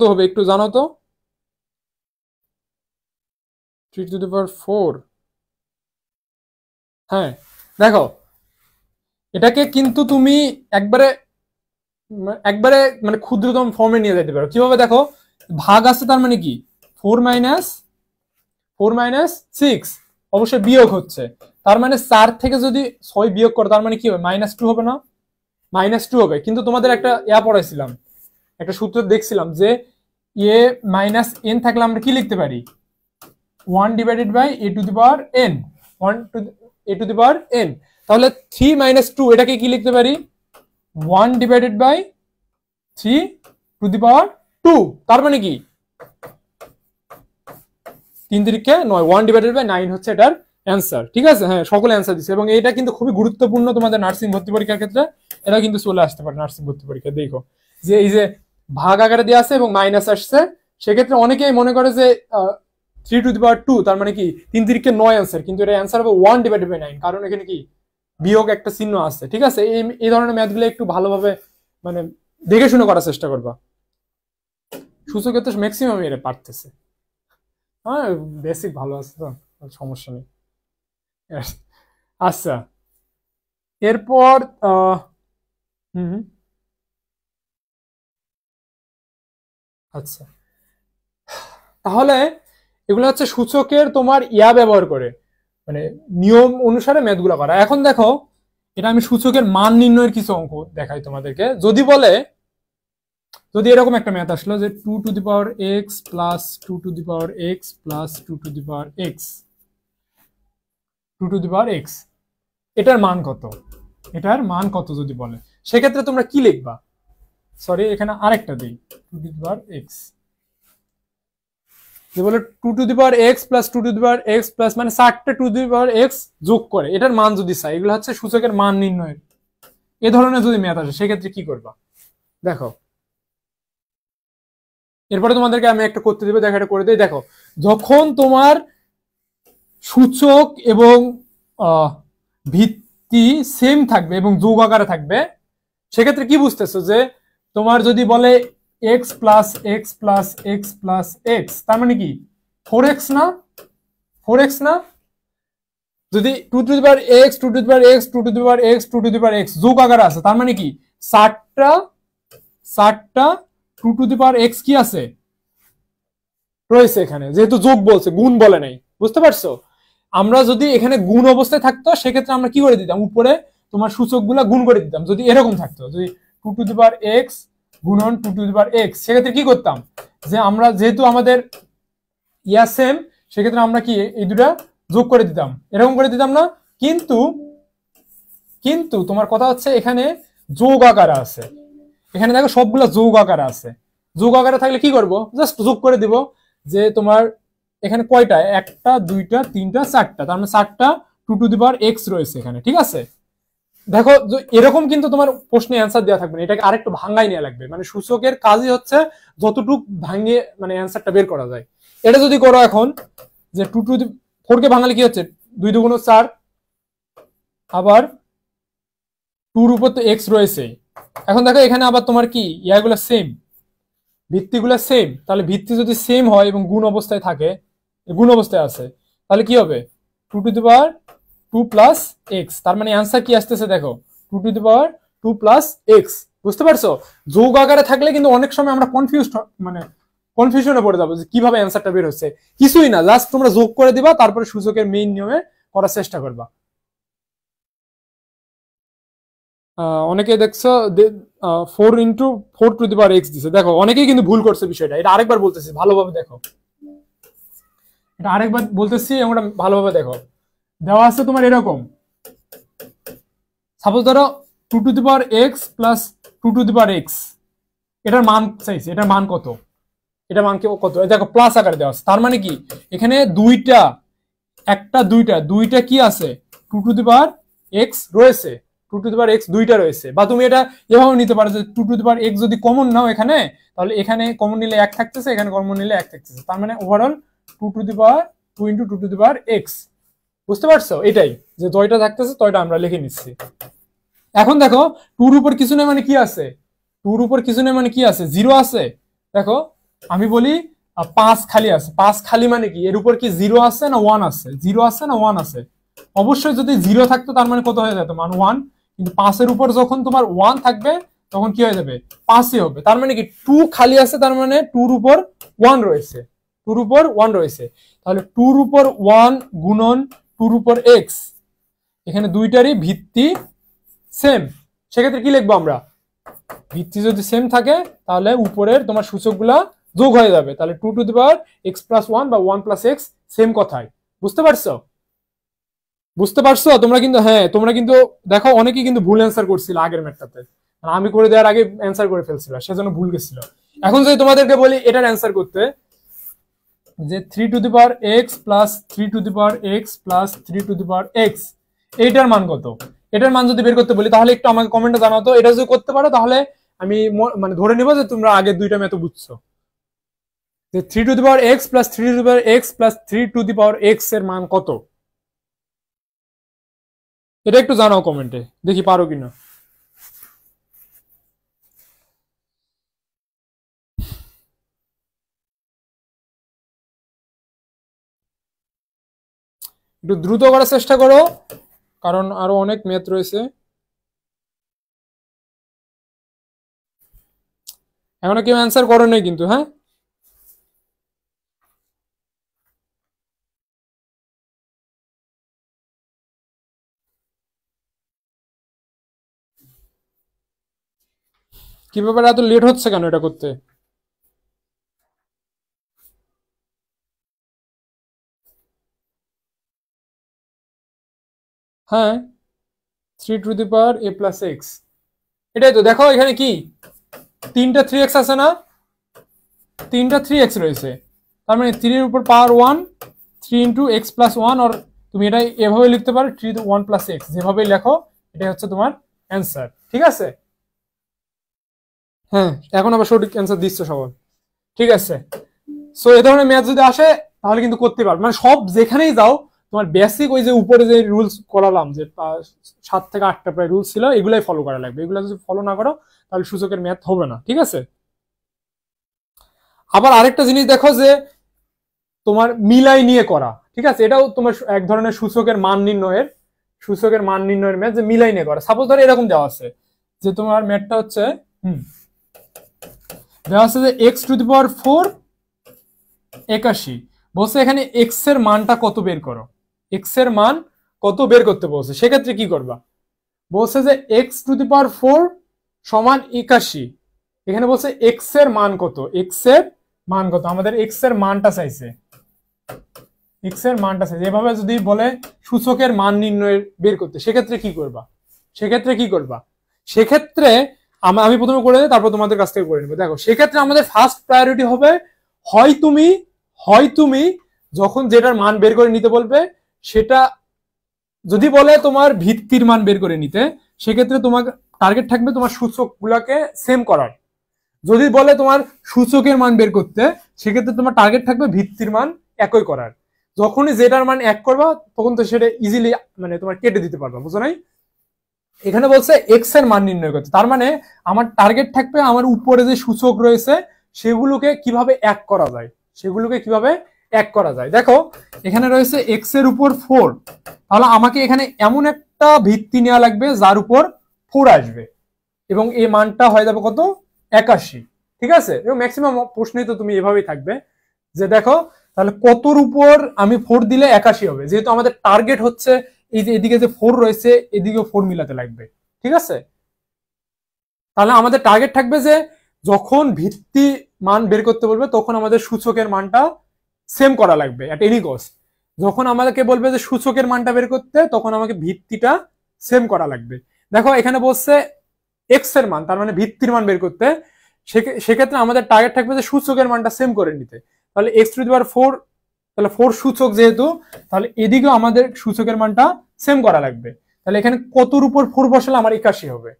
S1: হবে? একটু জানো তো। 3⁴, হ্যাঁ দেখো এটাকে কিন্তু তুমি একবারে মানে ক্ষুদ্রতম ফর্মে নিয়ে যেতে পারো। কিভাবে? দেখো ভাগ আছে, তার মানে কি 4 - 6, অবশ্যই বিয়োগ হচ্ছে, তার মানে 4 থেকে যদি 6 বিয়োগ করো তার মানে কি হবে? -2 হবে না? -2 হবে। কিন্তু তোমাদের একটা পড়াইছিলাম, একটা সূত্র দেখছিলাম যে -n থাকলে আমরা কি লিখতে পারি? 1/a⁴n, 1/a⁴n। তাহলে 3 - 2 এটাকে কি লিখতে পারি? 1/3², তার মানে কি 3×9, 1/9 হচ্ছে এটার অ্যান্সার, ঠিক আছে? হ্যাঁ, সকলে অ্যান্সার দিচ্ছে এবং এটা কিন্তু খুবই গুরুত্বপূর্ণ তোমাদের নার্সিং ভর্তি পরীক্ষার ক্ষেত্রে। এটা কিন্তু চলে আসতে পারে নার্সিং ভর্তি পরীক্ষা। দেখো যে এই যে ভাগ আকারে দেওয়া আছে এবং মাইনাস আসছে, সেক্ষেত্রে অনেকেই মনে করে যে 3⁴, তার মানে কি 3×9 অ্যান্সার, কিন্তু এটা অ্যান্সার হবে 1/9, কারণ এখানে কি বিয়োগ একটা চিহ্ন আছে, ঠিক আছে? এই ধরনের ম্যাথগুলো একটু ভালোভাবে মানে দেখে শুনে করার চেষ্টা করবা। সূচকের তো ম্যাক্সিমাম এর পারতেছে, হ্যাঁ বেসিক ভালো আছে তো, সমস্যা নেই। আচ্ছা, এরপর আচ্ছা, তাহলে এগুলো হচ্ছে সূচকের তোমার ব্যবহার করে মানে নিয়ম অনুসারে ম্যাথগুলো করা। এখন দেখো এটা আমি সূচকের মান নির্ণয়ের কিছু অঙ্ক দেখাই তোমাদেরকে। যদি এরকম একটা ম্যাথ আসলো যে 2⁴x + 2⁴x + 2⁴x, এটার মান কত যদি বলে, সেক্ষেত্রে তোমরা কি লিখবা? সরি, এখানে আরেকটা দিই, 2⁴x যে বলে 2⁴x + 2⁴x মানে 4টা 2⁴x যোগ করে এটার মান যদি চাই, এগুলো হচ্ছে সূচকের মান নির্ণয়ের এ ধরনের যদি ম্যাথ আসে, সেক্ষেত্রে কি করবা? দেখো এরপরে তোমাদেরকে আমি একটা করতে দেবো, দেখো এটা করে দেই। দেখো যখন তোমার সূচক এবং ভিত্তি সেম থাকবে এবং যোগ আকারে থাকবে, সেক্ষেত্রে কি বুঝতেছো যে তোমার যদি বলে x + x + x + x, তার মানে কি 4x না? 4x না? যদি 2⁴x 2⁴x 2⁴x 2⁴x যোগ আকারে আছে, তার মানে কি 4টা 2⁴x কি আছে রয়েছে এখানে, যেহেতু যোগ বলছে, গুণ বলে নাই, বুঝতে পারছো? আমরা যদি এখানে গুণ অবস্থায় থাকতো, সেক্ষেত্রে আমরা কি করে দিতাম? উপরে তোমার সূচকগুলা গুণ করে দিতাম। যদি এরকম থাকতো, যদি 2⁴x গুণন 2⁴x, সেক্ষেত্রে কি করতাম? যে আমরা যেহেতু আমাদের সেম, সেক্ষেত্রে আমরা কি এই দুটা যোগ করে দিতাম, এরকম করে দিতাম না? কিন্তু তোমার কথা হচ্ছে এখানে যোগ আকারে আছে, এখানে দেখো সবগুলা যোগ আকারে আছে। যোগ আকারে থাকলে কি করব? জাস্ট যোগ করে দিব যে তোমার এখানে কয়টা, 1টা 2টা 3টা 4টা, তার মানে 4টা 2⁴x রয়েছে এখানে, ঠিক আছে? দেখো এরকম কিন্তু তোমার প্রশ্নে অ্যান্সার দেওয়া থাকবে না, এটাকে আরেকটু ভাঙাই নেওয়া লাগবে। মানে সূচকের কাজই হচ্ছে যতটুক ভাঙিয়ে মানে অ্যান্সারটা বের করা যায়। এটা যদি করো এখন যে 2⁴ কে ভাঙালে কি হচ্ছে, 2 দুগুণ 4, আবার 2 উপর তো x রয়েছে। এখন দেখো এখানে আবার তোমার কি ইয়াগুলো সেম, ভিত্তিগুলো সেম, তাহলে ভিত্তি যদি সেম হয় এবং গুণ অবস্থায় থাকে, গুণ অবস্থায় আছে, তাহলে কি হবে 2 two the power 2 plus x. তার মানে অ্যান্সার কি আসতেছে দেখো 2 two the power 2 plus x. বুঝতে পারছো? যোগ আকারে থাকলে কিন্তু অনেক সময় আমরা কনফিউশনে পড়ে যাবো যে কিভাবে অ্যান্সারটা বের হচ্ছে। কিছুই না, জাস্ট তোমরা যোগ করে দিবা, তারপরে সূচকের মেইন নিয়মে করার চেষ্টা করবা। অনেকে দেখছো 4 into 4 two the power x দিছে। দেখো অনেকেই কিন্তু ভুল করছে বিষয়টা। এটা আরেকবার বলতেছি, ভালোভাবে দেখো, এটা আরেকবার বলতেছি এবং এটা ভালোভাবে দেখো। দেওয়া আছে তোমার এরকম, সাপোজ ধরো 2 two the power x plus 2 two the power x, এটার মান চাইছে, এটার মান কত, এটা মান কত, দেখো প্লাস আকারে দেওয়া আছে। তার মানে কি এখানে দুইটা কি আছে 2 টু দি পাওয়ার এক্স রয়েছে, 2 টু দি পাওয়ার এক্স দুইটা রয়েছে। বা তুমি এটা এভাবে নিতে পারো যে 2 টু দি পাওয়ার এক্স যদি কমন নাও এখানে, তাহলে এখানে কমন নিলে 1 থাকতেছে, এখানে কমন নিলে 1 থাকতেছে। তার মানে overall 2 two the power 2 into 2 two the power x. বুঝতে পারছো? এটাই যে তয়টা থাকতেছে তয়টা আমরা লিখে নিচ্ছি। এখন দেখো 2 এর উপর কিছু নেই মানে কি আছে, 2 এর উপর কিছু নেই মানে কি আছে, 0 আছে। দেখো আমি বলি 5 খালি আছে, 5 খালি মানে কি এর উপর কি 0 আছে না 1 আছে, 0 আছে না 1 আছে। অবশ্যই যদি 0 থাকতো তার মানে কত হয়ে যেত, মান 1। কিন্তু 5 এর উপর যখন তোমার 1 থাকবে তখন কি হয়ে যাবে, 5ই হবে। তার মানে কি 2 খালি আছে, তার মানে 2 এর উপর 1 রয়েছে, 2 এর উপর 1 রয়েছে। তাহলে 2 এর উপর 1 গুণন 2 এর উপর x, এখানে দুইটারই ভিত্তি সেম। সেক্ষেত্রে কি লিখবো আমরা, ভিত্তি যদি সেম থাকে তাহলে উপরের তোমার সূচকগুলা যোগ হয়ে যাবে। তাহলে 2 two the power x plus 1 বা 1 প্লাস এক্স সেম কথাই। বুঝতে পারছো? বুঝতে পারছো তোমরা কিন্তু? হ্যাঁ, তোমরা কিন্তু দেখো অনেকেই কিন্তু ভুল অ্যান্সার করছিল আগের ম্যাথটাতে, আমি করে দেওয়ার আগে অ্যান্সার করে ফেলছিল, সেজন্য ভুল গেছিল। এখন যদি তোমাদেরকে বলি এটার অ্যান্সার করতে, যে 3 two the power x plus 3 two the power x plus 3 two the power x, এইটার মান কত, এটার মান যদি বের করতে বলি তাহলে একটু আমাকে কমেন্টে জানাও তো। এটা যদি করতে পারো তাহলে আমি মানে ধরে নিব যে তোমরা আগে দুইটা ম্যাথ বুঝছো। যে 3 two the power x plus 3 two the power x plus 3 two the power x এর মান কত, এটা একটু জানাও কমেন্টে, দেখি পারো কিনা। একটু দ্রুত করার চেষ্টা করো, কারণ আরো অনেক ম্যাথ রয়েছে। এখনো কেউ অ্যান্সার করো নাই কিন্তু, হ্যাঁ? কি ব্যাপারে এত লেট হচ্ছে কেন এটা করতে? হ্যাঁ, 3 two the power A plus x, এটাই তো। দেখো এখানে কি তিনটা 3x আছে না, তিনটা 3x রয়েছে, তার মানে 3 এর উপর পাওয়ার 1, 3 ইন্টু এক্স প্লাস 1, আর তুমি এটা এভাবে লিখতে পারো 3 1 প্লাস এক্স, যেভাবেই লেখো এটাই হচ্ছে তোমার অ্যান্সার। ঠিক আছে? হ্যাঁ, এখন আবার সঠিক অ্যান্সার দিচ্ছ সবাই। ঠিক আছে, সো এই ধরনের ম্যাথ যদি আসে তাহলে কিন্তু করতে পারবে, মানে সব যেখানেই যাও তোমার বেসিক ওই যে উপরে যে রুলস করালাম, যে 7 থেকে 8টা প্রায় রুলস ছিল, এগুলাই ফলো করা লাগবে। এগুলো যদি ফলো না করো তাহলে সূচকের ম্যাথ হবে না। ঠিক আছে? আবার আরেকটা জিনিস দেখো, যে তোমার মিলাই নিয়ে করা, ঠিক আছে, এটাও তোমার এক ধরনের সূচকের মান নির্ণয়ের ম্যাথ, যে মিলাই নিয়ে করা। সাপোজ ধরো এরকম দেওয়া আছে, যে তোমার ম্যাথটা হচ্ছে দেওয়া আছে যে এক্স টু দি পাওয়ার 4 81, বলছে এখানে এক্স এর মানটা কত বের করো, এক্স এর মান কত বের করতে বলছে। সেক্ষেত্রে কি করবা, বলছে যে এক্স টু দি পাওয়ার 4 সমান 81, এখানে বলছে এক্স এর মান কত, এক্স এর মান কত, আমাদের এক্স এর মানটা চাইছে, এক্স এর মানটা চাইছে। এভাবে যদি বলে সূচকের মান নির্ণয় বের করতে, সেক্ষেত্রে কি করবা, সেক্ষেত্রে আমি প্রথমে করে দিই, তারপর তোমাদের কাছ থেকে করে নেবো। দেখো সেক্ষেত্রে আমাদের ফার্স্ট প্রায়োরিটি হবে, হয় তুমি যখন যেটার মান বের করে নিতে বলবে, সেটা যদি বলে তোমার ভিত্তির মান বের করে নিতে, সেক্ষেত্রে তোমার টার্গেট থাকবে তোমার সূচক গুলাকে সেম করার। যদি বলে তোমার সূচকের মান বের করতে, সেক্ষেত্রে তোমার টার্গেট থাকবে ভিত্তির মান একই করার। যখনই জেটার মান 1 করবা তখন তো সেটা ইজিলি মানে তোমার কেটে দিতে পারবা, বুঝো নাই? এখানে বলছে এক্স এর মান নির্ণয় করতে, তার মানে আমার টার্গেট থাকবে আমার উপরে যে সূচক রয়েছে সেগুলোকে কিভাবে এক করা যায়, সেগুলোকে কিভাবে এক করা যায়। দেখো এখানে রয়েছে এক্স এর উপর 4, তাহলে আমাকে এখানে এমন একটা ভিত্তি নেওয়া লাগবে যার উপর 4 আসবে এবং এই মানটা হয়ে যাবে কত, 81। ঠিক আছে, এবং ম্যাক্সিমাম প্রশ্নেই তো তুমি এভাবেই থাকবে যে দেখো তাহলে কতর উপর আমি 4 দিলে 81 হবে, যেহেতু আমাদের টার্গেট হচ্ছে এই যে এদিকে যে 4 রয়েছে এদিকেও 4 মিলাতে লাগবে। ঠিক আছে, তাহলে আমাদের টার্গেট থাকবে যে যখন ভিত্তি মান বের করতে বলবে তখন আমাদের সূচকের মানটা সেম করা লাগবে এট এনি কস্ট। যখন আমাদেরকে বলবে যে সূচকের মানটা বের করতে তখন আমাকে ভিত্তিটা সেম করা লাগবে। দেখো এখানে বলছে এক্স এর মান, তার মানে ভিত্তির মান বের করতে, সেক্ষেত্রে আমাদের টার্গেট থাকবে যে সূচকের মানটা সেম করে নিতে। তাহলে এক্স টু দি পাওয়ার 4, তাহলে 4 সূচক যেহেতু, তাহলে এদিকেও আমাদের সূচকের মানটা সেম করা লাগবে। তাহলে এখানে কতর উপর 4 বসালে আমার 81 হবে,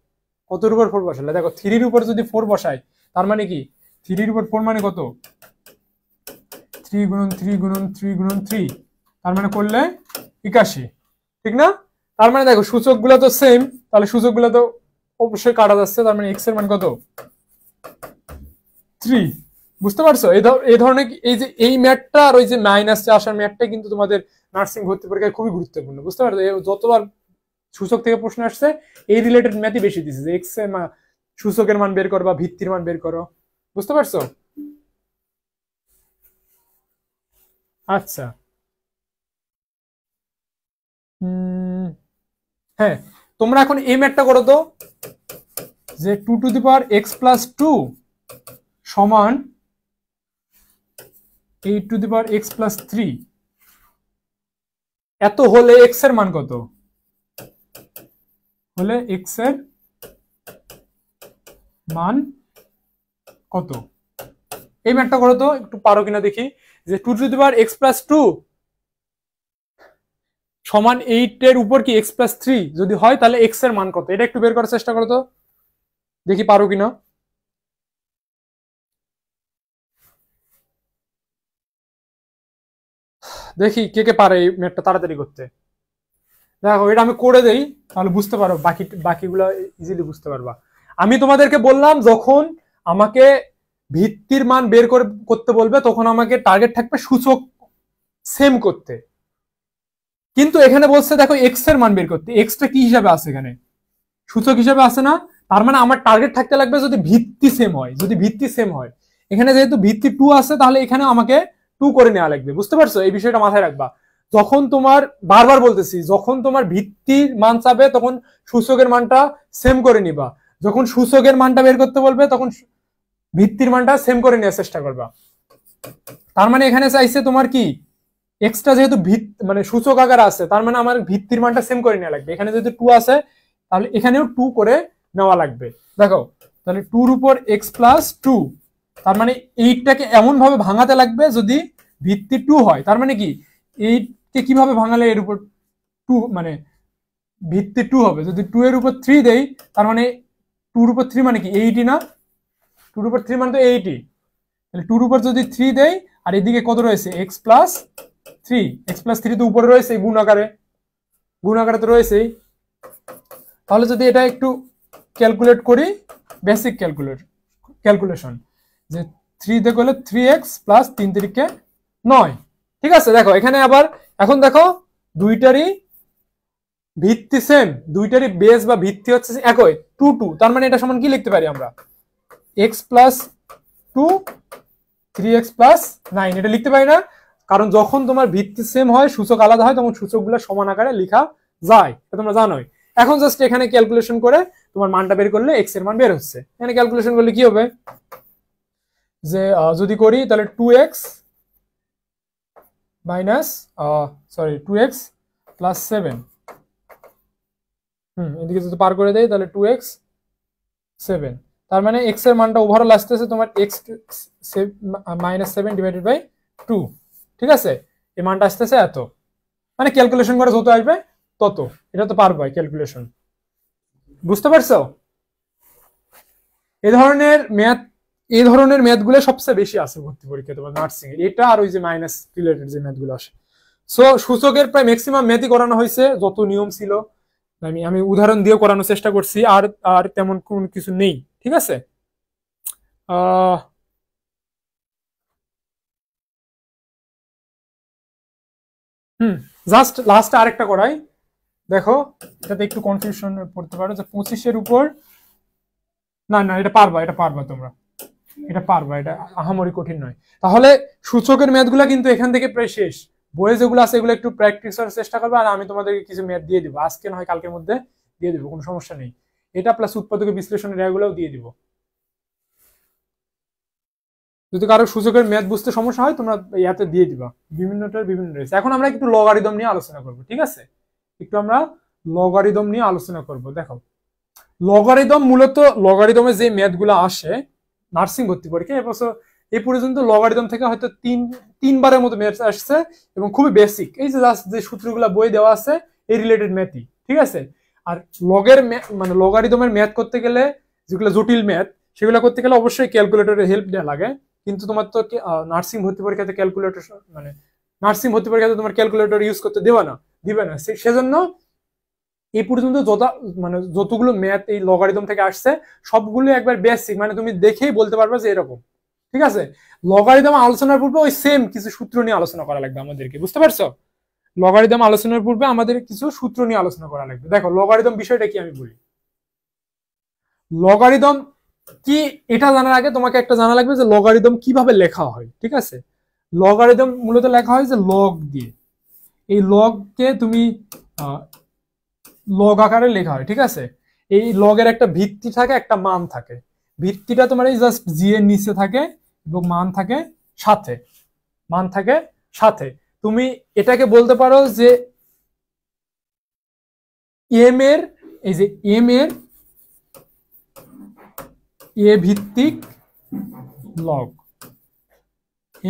S1: কতর উপর 4 বসালে, দেখো 3 এর উপর যদি 4 বসাই তার মানে কি 3 এর উপর 4 মানে কত, 3 গুণন 3 গুণন 3 গুণন 3, তার মানে করলে 81, ঠিক না? তার মানে দেখো সূচক গুলো তো সেম, তাহলে সূচক গুলো তো অবশ্যই কাটা যাচ্ছে, তার মানে এক্স এর মান কত, 3। বুঝতে পারছো? এই ধরনের এই যে এই ম্যাথটা আর ওই যে মাইনাসে আসার ম্যাথটা কিন্তু তোমাদের নার্সিং ভর্তি পরীক্ষায় খুবই গুরুত্বপূর্ণ। বুঝতে পারছো? যতবার সূচক থেকে প্রশ্ন আসছে এই রিলেটেড ম্যাথই বেশি দিচ্ছে, যে এক্স এর মান, সূচকের মান বের করো বা ভিত্তির মান বের করো। বুঝতে পারছো? আচ্ছা, হ্যাঁ, তোমরা এখন এই ম্যাথটা করো তো, যে 2 two the power x plus 2 সমান 8 two the power x plus 3, এত হলে এক্স এর মান কত, হলে এক্স এর মান কত? এই ম্যাথটা করো তো, একটু পারো কিনা দেখি। যে 2 two the power x plus 2 সমান 8 এর উপর কি এক্স প্লাস 3 যদি হয় তাহলে এক্স এর মান কত, এটা একটু বের করার চেষ্টা করো তো, দেখি পারো কিনা। দেখি কে কে পারে এই ম্যাথটা তাড়াতাড়ি করতে। দেখো এটা আমি করে দেই, তাহলে বুঝতে পারো, বাকিগুলো ইজিলি বুঝতে পারবা। আমি তোমাদেরকে বললাম যখন আমাকে ভিত্তির মান বের করতে বলবে তখন আমাকে টার্গেট থাকবে সূচক সেম করতে, কিন্তু এখানে বলছে দেখো এক্স এর মান বের করতে, এক্সটা কি হিসাবে আছে, এখানে সূচক হিসাবে আছে না? তার মানে আমার টার্গেট থাকতে লাগবে যদি ভিত্তি সেম হয়, যদি ভিত্তি সেম হয়। এখানে যেহেতু ভিত্তি 2 আছে তাহলে এখানে আমাকে 2 করে নেওয়া লাগবে। বুঝতে পারছো? এই বিষয়টা মাথায় রাখবা। যখন তোমার, বারবার বলতেছি, যখন তোমার ভিত্তির মান চাবে তখন সূচকের মানটা সেম করে নিবা, যখন সূচকের মানটা বের করতে বলবে তখন ভিত্তির মানটা সেম করে নেওয়ার চেষ্টা করবা। তার মানে এখানে চাইছে তোমার কি, এক্সট্রা যেহেতু মানে সূচক আকার আছে তার মানে আমার ভিত্তির মানটা সেম করে নেওয়া লাগবে। এখানে যেহেতু 2 আছে তাহলে এখানেও 2 করে নেওয়া লাগবে। দেখো তাহলে 2 এর উপর এক্স প্লাস 2, তার মানে 8টাকে এমন ভাবে ভাঙাতে লাগবে যদি ভিত্তি 2 হয়। তার মানে কি 8 কে কিভাবে ভাঙালে এর উপর 2 মানে ভিত্তি 2 হবে, যদি 2 এর উপর 3 দেই তার মানে 2 এর উপর 3 মানে কি 80 না, 2 এর উপর 3 মানে তো 80, তাহলে 2 এর উপর যদি 3 দেই আর এদিকে কত রয়েছে এক্স প্লাস 3, এক্স প্লাস 3 তো উপরে রয়েছে গুণ আকারে, গুণ আকারে তো রয়েছেই। তাহলে যদি এটা একটু ক্যালকুলেট করি, বেসিক ক্যালকুলেশন, যে 3 দিয়ে করলে 3x প্লাস 3 তিরিকে 9। ঠিক আছে, দেখো এখানে আবার এখন দেখো দুইটারই ভিত্তি সেম, দুইটারই বেস বা ভিত্তি হচ্ছে একই 2 2, তার মানে এটা সমান কি লিখতে পারি আমরা, x প্লাস 2 3x প্লাস 9, এটা লিখতে পারি না? কারণ যখন তোমার ভিত্তি সেম হয় সূচক আলাদা হয় তখন সূচকগুলো সমান আকারে লেখা যায়, এটা তোমরা জানোই। এখন জাস্ট এখানে ক্যালকুলেশন করে তোমার মানটা বের করলে এক্স এর মান বের হচ্ছে। এখানে ক্যালকুলেশন করলে কি হবে, যে যদি করি তাহলে 2x minus sorry 2x plus 7, এদিকে যদি পার করে দেয় তাহলে 2x 7, তার মানে x এর মানটা ওভারঅল আসতেছে তোমার x মাইনাস 7 ডিভাইডেড বাই 2। ঠিক আছে, এই মানটা আসতেছে এত, মানে ক্যালকুলেশন করে যত আসবে তত, এটা তো পারবে ক্যালকুলেশন। বুঝতে পারছো? এই ধরনের ম্যাথ গুলো সবচেয়ে বেশি আছে ভর্তি পরীক্ষায় তোমার নার্সিং এর, এটা আর ওই যে মাইনাস রিলেটেড যে ম্যাথ গুলো আসে। সো সূচকের প্রায় ম্যাক্সিমাম ম্যাথই করানো হয়েছে, যত নিয়ম ছিল আমি উদাহরণ দিয়ে করানোর চেষ্টা করছি, আর আর তেমন কোন কিছু নেই, ঠিক আছে। আহ জাস্ট লাস্ট আরেকটা করাই, দেখো এটাতে একটু কনফিউশন পড়তে পারো যে 25-এর উপর, না না এটা পারবা, এটা পারবা তোমরা, এটা পারবা, এটা আহামরি কঠিন নয়। তাহলে সূচকের ম্যাথগুলো কিন্তু এখান থেকে প্রায় শেষ, বইয়ে যেগুলো আছে এগুলো একটু প্র্যাকটিস করার চেষ্টা করবে, আর আমি তোমাদেরকে কিছু ম্যাথ দিয়ে দিব, আজকে নয় কালকের মধ্যে দিয়ে দিব, কোনো সমস্যা নেই। এটা প্লাস উৎপাদকের বিশ্লেষণের এগুলোও দিয়ে দিব। যদি কারো সূচকের ম্যাথ বুঝতে সমস্যা হয় তোমরা ইয়াতে দিয়ে দিবা, বিভিন্নটার বিভিন্ন রয়েছে। এখন আমরা একটু লগারিদম নিয়ে আলোচনা করব, ঠিক আছে, একটু আমরা লগারিদম নিয়ে আলোচনা করব। দেখো লগারিদম, মূলত লগারিদমে যে ম্যাথগুলো আসে নার্সিং ভর্তি পরীক্ষা এবছর এই পর্যন্ত লগারিদম থেকে হয়তো তিনবারের মতো ম্যাথ আসছে, এবং খুবই বেসিক, এই যে জাস্ট যে সূত্রগুলো বই দেওয়া আছে এই রিলেটেড ম্যাথই, ঠিক আছে। আর লগের মানে লগারিদমের ম্যাথ করতে গেলে যেগুলো জটিল ম্যাথ সেগুলো করতে গেলে অবশ্যই ক্যালকুলেটরের হেল্প নেওয়া লাগে, কিন্তু তোমার তো নার্সিং ভর্তি পরীক্ষাতে ক্যালকুলেটর, মানে নার্সিং ভর্তি পরীক্ষাতে তোমার ক্যালকুলেটর ইউজ করতে দিবে না, সেজন্য এই পর্যন্ত মানে যতগুলো ম্যাথ এই লগারিদম থেকে আসছে সবগুলো একবার বেসিক, মানে তুমি দেখেই বলতে পারবে যে এরকম, ঠিক আছে। লগারিদম আলোচনার পূর্বে ওই সেম কিছু সূত্র নিয়ে আলোচনা করা লাগবে আমাদেরকে, বুঝতে পারছো? লগারিদম আলোচনার পূর্বে আমাদের কিছু সূত্র নিয়ে আলোচনা করা লাগবে। দেখো লগারিদম বিষয়টা কি আমি বলি। লগারিদম কি এটা জানার আগে তোমাকে একটা জানা লাগবে যে লগারিদম কিভাবে লেখা হয়, ঠিক আছে। লগারিদম মূলত লেখা হয় যে লগ দিয়ে, এই লগকে তুমি লগ আকারে লেখা হয়, ঠিক আছে। এই লগের একটা ভিত্তি থাকে, একটা মান থাকে, ভিত্তিটা তোমার এই জাস্ট জি এর নিচে থাকে এবং মান থাকে সাথে, মান থাকে সাথে। তুমি এটাকে বলতে পারো যে এম এর, এই যে এম এর এ ভিত্তিক লগ,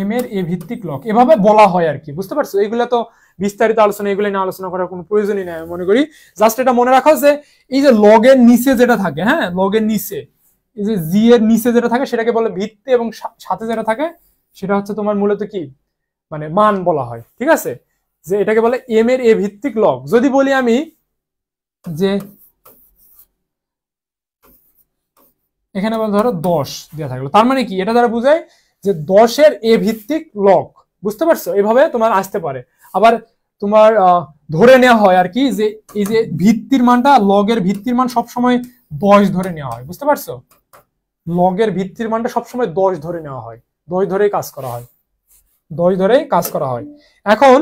S1: এম এর এ ভিত্তিক লগ, এভাবে বলা হয় আর কি, বুঝতে পারছো? এগুলা তো বিস্তারিত আলোচনা, এগুলো নিয়ে আলোচনা করার কোনো প্রয়োজনই নাই মনে করি। জাস্ট এটা মনে রাখো যে এই যে লগের নিচে যেটা থাকে, হ্যাঁ লগের নিচে এই যে জি এর নিচে যেটা থাকে সেটাকে বলে ভিত্তি, এবং সাথে যেটা থাকে সেটা হচ্ছে তোমার মূলত কি মানে মান বলা হয়, ঠিক আছে। যে এটাকে বলে এম এর এ ভিত্তিক লগ। যদি বলি আমি যে এখানে ধরো 10 দেওয়া থাকলো, তার মানে কি এটা দ্বারা বোঝায় যে 10-এর এ ভিত্তিক লগ, বুঝতে পারছো? এভাবে তোমার আসতে পারে। আবার তোমার ধরে নেওয়া হয় আর কি যে এই যে ভিত্তির মানটা, লগের ভিত্তির মান সবসময় 10 ধরে নেওয়া হয়, বুঝতে পারছো? লগের ভিত্তির মানটা সবসময় 10 ধরে নেওয়া হয়, 10 ধরেই কাজ করা হয়, 10 ধরেই কাজ করা হয়। এখন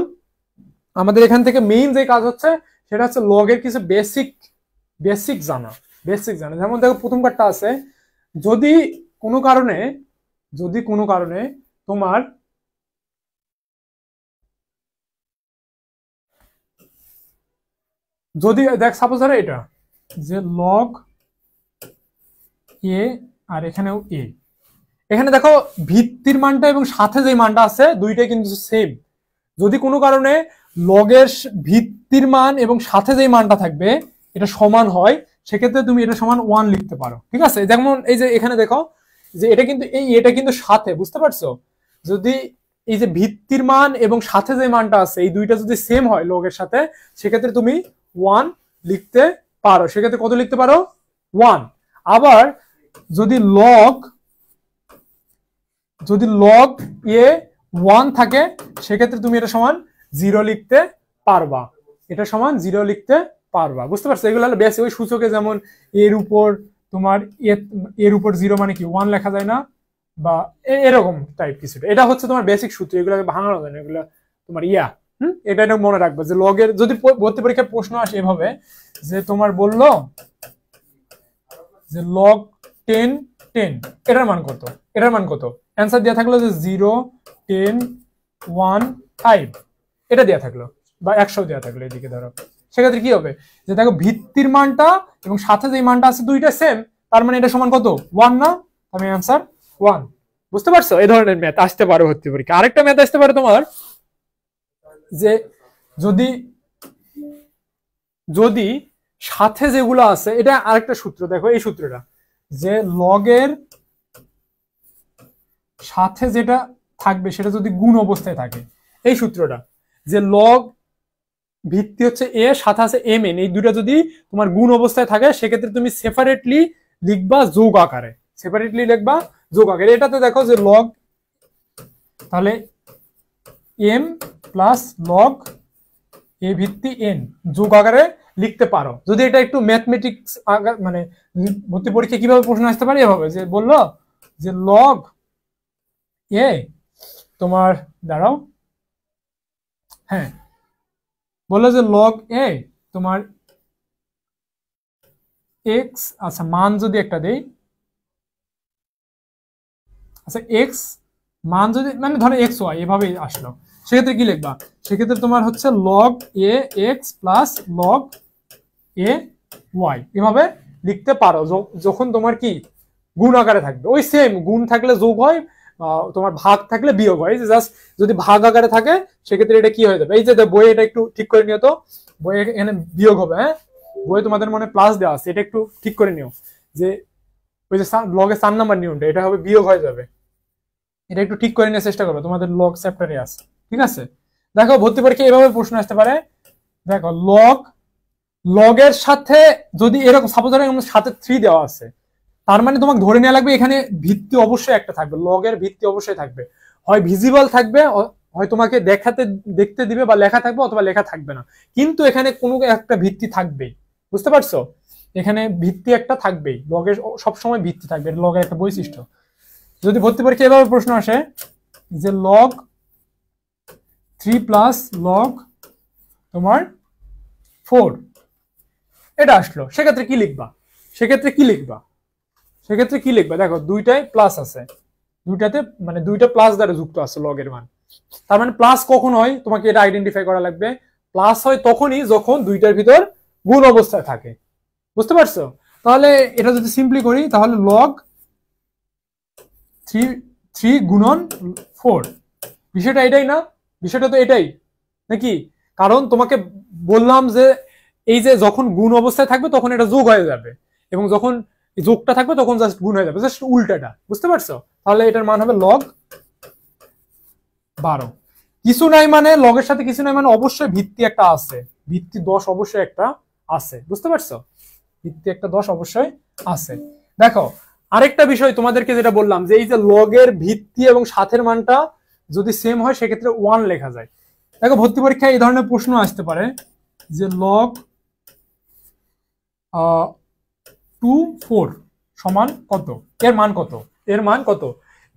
S1: আমাদের এখান থেকে মেইন যে কাজ হচ্ছে সেটা হচ্ছে লগের কিছু বেসিক জানা, যেমন দেখো প্রথম কার্ডটা আছে, যদি কোনো কারণে তোমার যদি দেখ সাপোজ ধরো এটা যে লগ এ আর এখানেও এ, এখানে দেখো ভিত্তির মানটা এবং সাথে যে মানটা আছে দুইটাই কিন্তু সেম। যদি কোনো কারণে লগের ভিত্তির মান এবং সাথে যে মানটা থাকবে এটা সমান হয়, সেক্ষেত্রে তুমি এটা সমান 1 লিখতে পারো, ঠিক আছে। যেমন এই যে এখানে দেখো যে এটা কিন্তু সাথে, বুঝতে পারছো? যদি এই যে ভিত্তির মান এবং সাথে যে মানটা আছে এই দুইটা যদি সেম হয় লগের সাথে, সেক্ষেত্রে তুমি 1 লিখতে পারো, সেক্ষেত্রে কত লিখতে পারো? 1। আবার যদি লগ এ 1 থাকে সেক্ষেত্রে তুমি এটা সমান 0 লিখতে পারবা, এটা সমান 0 লিখতে পারবা, বুঝতে পারছো? এগুলো হলো বেসিক। ওই সূচকে যেমন এর উপর তোমার এর উপর 0 মানে কি 1 লেখা যায় না, বা এরকম টাইপ কিছু, এটা হচ্ছে তোমার বেসিক সূত্র, এগুলোকে ভাঙানো যায় না, এগুলো তোমার এটা মনে রাখবে যে লগের যদি ভর্তি পরীক্ষায় প্রশ্ন আসে এভাবে যে তোমার বললো যে লগ 10 10 এটার মান কত, অ্যান্সার দেওয়া থাকলো যে 0 10 1 5, এটা দেওয়া থাকলো, বা 100 দেওয়া থাকলো এদিকে ধরো, সেক্ষেত্রে কি হবে যে দেখো ভিত্তির মানটা এবং সাথে যে মানটা আছে দুইটা সেম, তার মানে এটা সমান কত 1 না, আমি অ্যান্সার 1, বুঝতে পারছো? এই ধরনের ম্যাথ আসতে পারে ভর্তি পরীক্ষা। আরেকটা ম্যাথ আসতে পারে তোমার যে যদি সাথে যেগুলো আছে, এটা আরেকটা সূত্র, দেখো এই সূত্রটা যে লগের সাথে যেটা থাকবে সেটা যদি গুণ অবস্থায় থাকে, এই সূত্রটা যে লগ ভিত্তি হচ্ছে এ, সাথে আছে এম এন, এই দুটো যদি তোমার গুণ অবস্থায় থাকে সেক্ষেত্রে তুমি সেপারেটলি লিখবা যোগ আকারে, সেপারেটলি লিখবা যোগ আকারে। এটাতে দেখো যে লগ, তাহলে এম প্লাস লগ এ ভিত্তি এন যোগ আকারে লিখতে পারো। যদি এটা একটু ম্যাথমেটিক্স মানে ভর্তি পরীক্ষা কিভাবে প্রশ্ন আসতে পারে এভাবে, যে বললো যে লগ এ তোমার, দাঁড়াও, হ্যাঁ বললো যে লগ এ তোমার এক্স, আচ্ছা মান যদি একটা দেই, আচ্ছা এক্স মান যদি মানে ধরো এক্স ওয়াই এভাবে আসলো, সেক্ষেত্রে কি লিখবা, সেক্ষেত্রে তোমার হচ্ছে log A x plus log A Y এভাবে লিখতে পারো। যখন তোমার কি গুণ আকারে থাকবে, ওই সেম গুণ থাকলে যোগ হয়, তোমার ভাগ থাকলে বিয়োগ হয়। জাস্ট যদি ভাগ আকারে থাকে সেক্ষেত্রে এটা কি হয়ে যাবে, এই যে বইয়ে এটা একটু ঠিক করে নিও তো, বইয়ে এখানে বিয়োগ হবে, হ্যাঁ বইয়ে তোমাদের মনে প্লাস দেওয়া আছে, এটা একটু ঠিক করে নিও যে ওই যে লগের 4 নাম্বার নিয়মটা এটা হবে বিয়োগ হয়ে যাবে, এটা একটু ঠিক করে নেওয়ার চেষ্টা করবে, তোমাদের লগ চ্যাপ্টারে আছে, ঠিক আছে। দেখো ভর্তি পরীক্ষা এভাবে প্রশ্ন আসতে পারে। দেখো লগের সাথে যদি এরকম সাপোজ সাথে 3 দেওয়া আছে, তার মানে তোমাকে ধরে নেওয়া লাগবে এখানে ভিত্তি অবশ্যই একটা থাকবে, লগের ভিত্তি অবশ্যই থাকবে, হয় ভিজিবল থাকবে, হয় তোমাকে দেখতে দিবে বা লেখা থাকবে, অথবা লেখা থাকবে না, কিন্তু এখানে কোনো একটা ভিত্তি থাকবেই, বুঝতে পারছো, এখানে ভিত্তি একটা থাকবেই, লগের সবসময় ভিত্তি থাকবে, লগের একটা বৈশিষ্ট্য। যদি ভর্তি পরীক্ষা এভাবে প্রশ্ন আসে যে লগ 3 প্লাস লগ তোমার 4 এটা আসলো, সেক্ষেত্রে কি লিখবা, সেক্ষেত্রে কি লিখবা, সেক্ষেত্রে কি লিখবা, দেখো দুইটাই প্লাস আছে, দুইটাতে মানে দুইটা প্লাস দ্বারা যুক্ত আছে লগের মান, তার মানে প্লাস কখন হয় তোমাকে এটা আইডেন্টিফাই করা লাগবে, প্লাস হয় তখনই যখন দুইটার ভিতর গুণ অবস্থায় থাকে, বুঝতে পারছো। তাহলে এটা যদি সিম্পলি করি তাহলে লগ 3 গুণন 4, বিষয়টা এটাই না, বিষয়টা তো এটাই নাকি, কারণ তোমাকে বললাম যে এই যে যখন গুণ অবস্থায় থাকবে তখন এটা যোগ হয়ে যাবে, এবং যখন যোগটা থাকবে তখন জাস্ট গুণ হয়ে যাবে, জাস্ট উল্টাটা, বুঝতে পারছো। তাহলে এটার মান হবে লগ 12। কিছু নাই মানে লগের সাথে কিছু নাই মানে অবশ্যই ভিত্তি একটা আছে, ভিত্তি 10 অবশ্যই একটা আছে, বুঝতে পারছো, ভিত্তি একটা 10 অবশ্যই আছে। দেখো আরেকটা বিষয় তোমাদেরকে যেটা বললাম যে এই যে লগের ভিত্তি এবং সাথের মানটা যদি সেম হয় সেক্ষেত্রে 1 লেখা যায়। দেখো ভর্তি পরীক্ষায় এই ধরনের প্রশ্ন আসতে পারে যে লগ 2 4 সমান কত, এর মান কত, এর মান কত,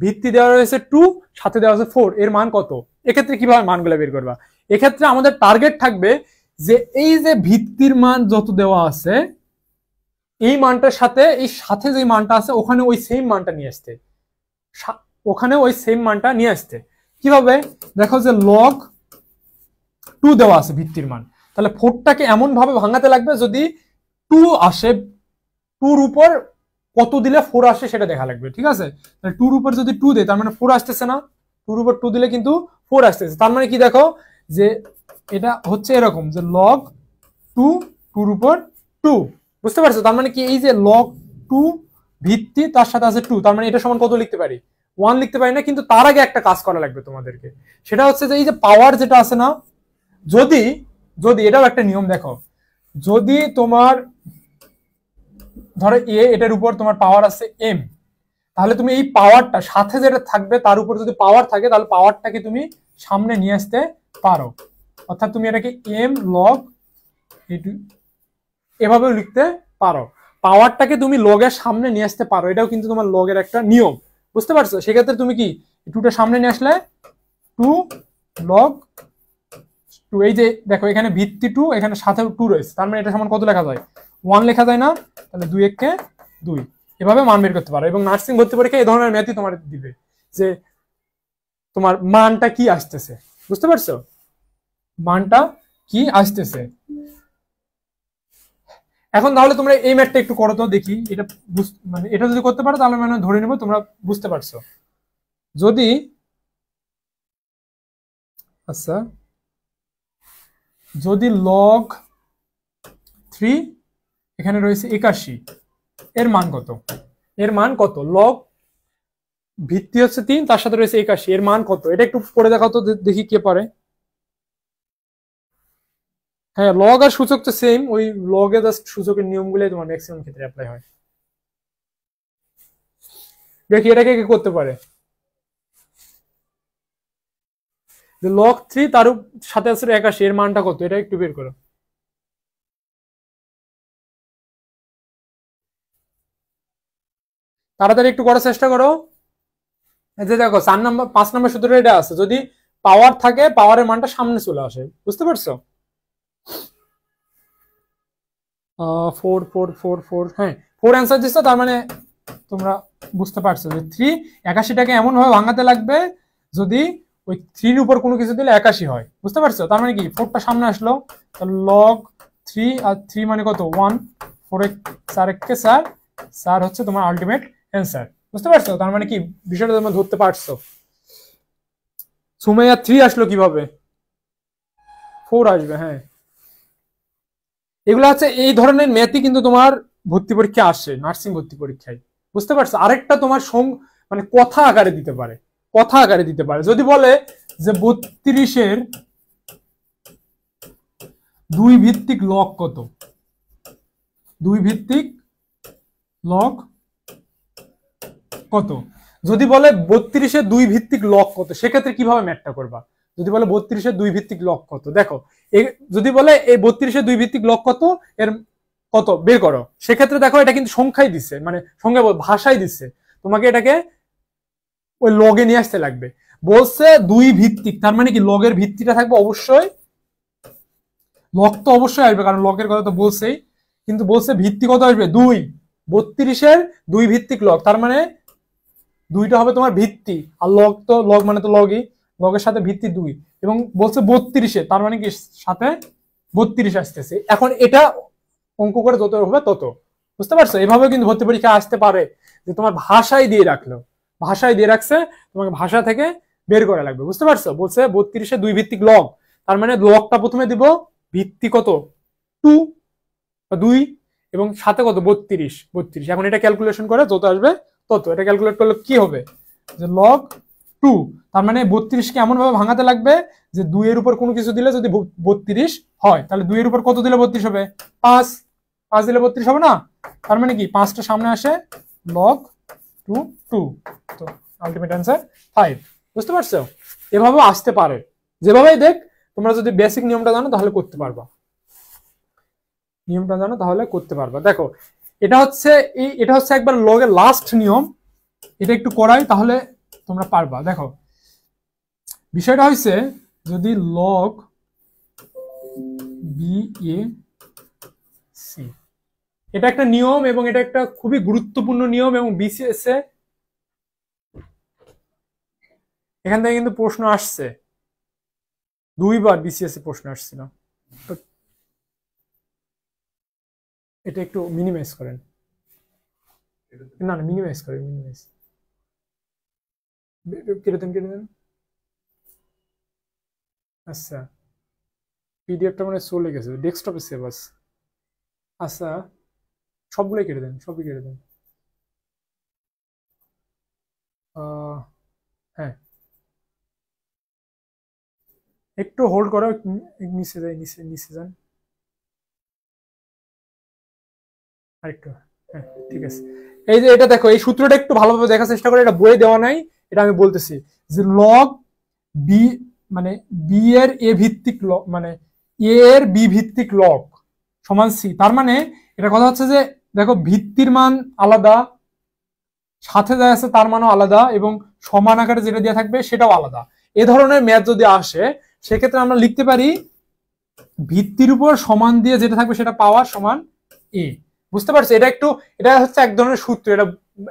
S1: ভিত্তি দেওয়া রয়েছে 2 সাথে দেওয়া আছে 4, এর মান কত, এক্ষেত্রে কিভাবে মানগুলো বের করবা, এক্ষেত্রে আমাদের টার্গেট থাকবে যে এই যে ভিত্তির মান যত দেওয়া আছে এই মানটার সাথে এই সাথে যে মানটা আছে ওখানে ওই সেম মানটা নিয়ে আসতে, ওখানে ওই সেম মানটা নিয়ে আসতে কিভাবে, দেখো যে লগ 2 দেওয়া আছে ভিত্তির মান, তাহলে 4টাকে এমন ভাবে ভাঙাতে লাগবে যদি 2 আসে, 2 উপর কত দিলে 4 আসে সেটা দেখা লাগবে, ঠিক আছে। তাহলে 2 উপর যদি 2 দেয় তার মানে 4 আসতেছে না, 2 উপর 2 দিলে কিন্তু 4 আসতেছে, তার মানে কি দেখো যে এটা হচ্ছে এরকম যে লগ 2 2 উপর 2, বুঝতে পারছো, তার মানে কি এই যে লগ 2 ভিত্তি তার সাথে আছে 2, তার মানে এটা সমান কত লিখতে পারি, 1 লিখতে পারি না, কিন্তু তার আগে একটা কাজ করা লাগবে তোমাদেরকে, সেটা হচ্ছে যে এই যে পাওয়ার যেটা আছে না, যদি যদি এটাও একটা নিয়ম, দেখো যদি তোমার ধরো এ এটার উপর তোমার পাওয়ার আছে এম, তাহলে তুমি এই পাওয়ারটা সাথে যেটা থাকবে তার উপর যদি পাওয়ার থাকে তাহলে পাওয়ারটাকে তুমি সামনে নিয়ে আসতে পারো, অর্থাৎ তুমি এটাকে এম লগ এভাবেও লিখতে পারো, পাওয়ারটাকে তুমি লগের সামনে নিয়ে আসতে পারো, এটাও কিন্তু তোমার লগের একটা নিয়ম, বুঝতে পারছো। সেক্ষেত্রে তুমি কি 2টা সামনে নিয়ে আসলে 2 লগ 2, এই যে দেখো এখানে ভিত্তি 2 এখানে সাথে 2 রয়েছে, তার মানে এটা সমান কত লেখা যায়, 1 লেখা যায় না, তাহলে 2 1 কে 2 এভাবে মান বের করতে পারো। এবং নার্সিং ভর্তি পরীক্ষায় এই ধরনের ম্যাথই তোমার দিবে যে তোমার মানটা কি আসতেছে, বুঝতে পারছো, মানটা কি আসতেছে। এখন তাহলে তোমরা এই ম্যাথটা একটু করো তো দেখি, এটা মানে এটা যদি করতে পারো তাহলে মানে ধরে নেবো তোমরা বুঝতে পারছো। যদি আচ্ছা যদি লগ 3 এখানে রয়েছে 81, এর মান কত, এর মান কত, লগ ভিত্তি হচ্ছে 3 তার সাথে রয়েছে 81, এর মান কত, এটা একটু পড়ে দেখাও তো দেখি কে পারে। হ্যাঁ, লগ আর সূচক তো সেম, ওই লগে জাস্ট সূচকের নিয়মগুলোই তোমার ম্যাক্সিমাম ক্ষেত্রে অ্যাপ্লাই হয়। দেখি এটাকে কি করতে পারে, যে log 3 তার সাথে আছে 81, এর মানটা কত, এটা একটু বের করো। তাড়াতাড়ি একটু করার চেষ্টা করো। এই যে দেখো 5 নম্বর সূত্রটা এটা আছে, যদি পাওয়ার থাকে পাওয়ারের মানটা সামনে চলে আসে, বুঝতে পারছো? 4 হ্যাঁ 4 অ্যান্সার দিচ্ছ, তার মানে তোমরা বুঝতে পারছো যে 81টাকে এমন ভাবে ভাঙাতে লাগবে যদি ওই 3 উপর কোনো কিছু দিলে 81 হয়, বুঝতে পারছো? তার মানে কি 4টা সামনে আসলো, log 3 আর 3 মানে কত 1, 4 4 4 4 হচ্ছে তোমার আলটিমেট অ্যান্সার, বুঝতে পারছো? তার মানে কি বিষয়টা তোমরা ধরতে পারছো। সুমাইয়া 3 আসলো কিভাবে, 4 আসবে। হ্যাঁ, এগুলো হচ্ছে এই ধরনের ম্যাথই কিন্তু তোমার ভর্তি পরীক্ষা আসে, নার্সিং ভর্তি পরীক্ষায়, বুঝতে পারছো? আরেকটা তোমার মানে কথা আকারে দিতে পারে, কথা আকারে দিতে পারে। যদি বলে যে 32-এর 2 ভিত্তিক লগ কত, 2 ভিত্তিক লগ কত, যদি বলে 32-এর 2 ভিত্তিক লগ কত, সেক্ষেত্রে কিভাবে ম্যাথটা করবা? যদি বলে 32-এর 2 ভিত্তিক লগ কত, দেখো যদি বলে এই 32-এর 2 ভিত্তিক লগ কত, এর কত বের করো, সেক্ষেত্রে দেখো এটা কিন্তু সংখ্যায় দিচ্ছে, মানে সংখ্যা ভাষায় দিচ্ছে, তোমাকে এটাকে ওই লগে নিয়ে আসতে লাগবে। বলছে 2 ভিত্তিক, তার মানে কি লগের ভিত্তিটা থাকবে অবশ্যই, লগ তো অবশ্যই আসবে কারণ লগের কথা তো বলছেই, কিন্তু বলছে ভিত্তি কত আসবে 2, 32-এর 2 ভিত্তিক লগ, তার মানে 2টা হবে তোমার ভিত্তি, আর লগ তো লগ মানে তো লগই, লগের সাথে ভিত্তি 2, এবং বলছে 32-এ, তার মানে কি সাথে 32 আসতেছে। এখন এটা অঙ্ক করে যত হবে তত, বুঝতে পারছো? এভাবে কিন্তু ভর্তি পরীক্ষা আসতে পারে, যে তোমার ভাষায় দিয়ে রাখলো, ভাষায় দিয়ে রাখছে, তোমাকে ভাষা থেকে বের করা লাগবে, বুঝতে পারছো? বলছে 32-এ 2 ভিত্তিক লগ, তার মানে লগটা প্রথমে দিব, ভিত্তি কত 2 বা 2, এবং সাথে কত 32। এখন এটা ক্যালকুলেশন করে যত আসবে তত, এটা ক্যালকুলেট করলে কি হবে, যে log 2, তার মানে 32-কে এমন ভাবে ভাঙাতে লাগবে যে 2 এর উপর কোনো কিছু দিলে যদি 32 হয়, তাহলে 2 এর উপর কত দিলে 32 হবে, 5 5 দিলে 32 হবে না? তার মানে কি 5টা সামনে আসে, log 2 2, তো আলটিমেট অ্যান্সার 5, বুঝতে পারছো? এভাবে আসতে পারে, যেভাবেই দেখ, তোমরা যদি বেসিক নিয়মটা জানো তাহলে করতে পারবা, নিয়মটা জানো তাহলে করতে পারবা। দেখো এটা হচ্ছে একবার লগের লাস্ট নিয়ম, এটা একটু করাই তাহলে তোমরা পারবা। দেখো বিষয়টা হয়েছে, যদি লগ BAC, এটা একটা নিয়ম এবং এটা একটা খুবই গুরুত্বপূর্ণ নিয়ম, এবং BCS এ এখান থেকে কিন্তু প্রশ্ন আসছে, 2বার BCS এ প্রশ্ন আসছিল। এটা একটু মিনিমাইজ করেন, না না মিনিমাইজ করেন, মিনিমাইজ কেটে দেন। আচ্ছা, পিডিএফটা মানে চলে গেছে, ডেস্কটপে সেভ আছে। আচ্ছা, সবগুলোই কেটে দেন, সবই কেটে দেন। হ্যাঁ, একটু হোল্ড করো, নিচে যাই, নিচে যান আরেকটু। হ্যাঁ ঠিক আছে, এই যে এটা দেখো, এই সূত্রটা একটু ভালোভাবে দেখার চেষ্টা করে, এটা বইয়ে দেওয়া নাই, এটা আমি বলতেছি, যে লগ বি মানে বি এর এ ভিত্তিক লগ, মানে এ এর বি ভিত্তিক লগ সমান সি, তার মানে এটা কথা হচ্ছে যে দেখো ভিত্তির মান আলাদা, সাথে যা আছে তার মানও আলাদা, এবং সমান আকারে যেটা দেওয়া থাকবে সেটাও আলাদা। এ ধরনের ম্যাথ যদি আসে, সেক্ষেত্রে আমরা লিখতে পারি ভিত্তির উপর সমান দিয়ে যেটা থাকবে সেটা পাওয়ার সমান এ, বুঝতে পারছো? এটা হচ্ছে এক ধরনের সূত্র, এটা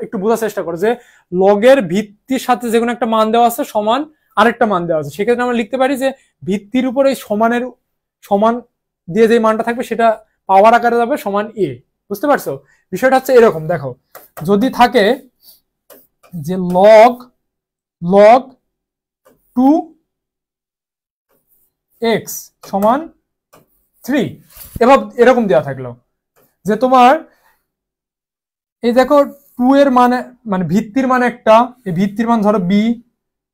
S1: একটু বোঝার চেষ্টা করো, যে লগের ভিত্তির সাথে যে কোনো একটা মান দেওয়া আছে সমান আরেকটা মান দেওয়া আছে, সেক্ষেত্রে আমরা লিখতে পারি যে ভিত্তির উপর এই সমান দিয়ে যে মানটা থাকবে সেটা পাওয়ার আকারে যাবে সমান এ, বুঝতে পারছো? বিষয়টা হচ্ছে এরকম, দেখো যদি থাকে যে লগ 2x সমান 3, এরকম দেওয়া থাকলো, যে তোমার এই দেখো 2 এর মানে ভিত্তির মান একটা, এই ভিত্তির মান ধরো বি,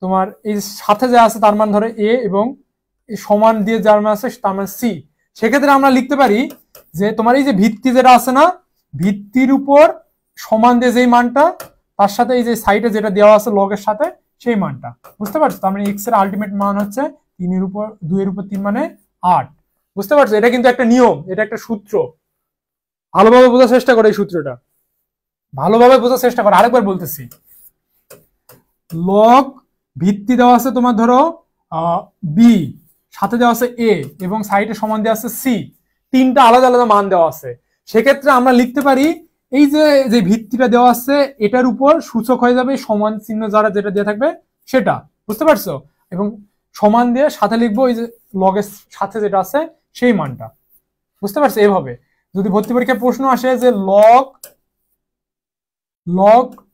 S1: তোমার এই সাথে যা আছে তার মান ধরো এ, এবং এই সমান দিয়ে যার মান আছে তার মান সি, সেক্ষেত্রে আমরা লিখতে পারি যে তোমার এই যে ভিত্তি যেটা আছে না, ভিত্তির উপর সমান দিয়ে যেই মানটা, তার সাথে এই যে সাইডে যেটা দেওয়া আছে লগের সাথে সেই মানটা। বুঝতে পারছো? তার মানে এক্স এর আলটিমেট মান হচ্ছে 2 এর উপর 3 মানে 8। বুঝতে পারছো? এটা কিন্তু একটা নিয়ম, এটা একটা সূত্র। ভালোভাবে বোঝার চেষ্টা করো এই সূত্রটা, ভালোভাবে বোঝার চেষ্টা করো। আরেকবার বলতেছি, লগ ভিত্তি দেওয়া আছে তোমার ধরো বি, সাথে দেওয়া আছে এ, এবং সাইডে সমান দেওয়া আছে সি, তিনটা আলাদা আলাদা মান দেওয়া আছে। সেক্ষেত্রে আমরা লিখতে পারি এই যে যে ভিত্তিটা দেওয়া আছে এটার উপর সূচক হয়ে যাবে সমান চিহ্ন যারা যেটা দিয়ে থাকবে সেটা। বুঝতে পারছো? এবং সমান দিয়ে সাথে লিখবো এই যে লগের সাথে যেটা আছে সেই মানটা। বুঝতে পারছো? এভাবে যদি ভর্তি পরীক্ষায় প্রশ্ন আসে যে লগ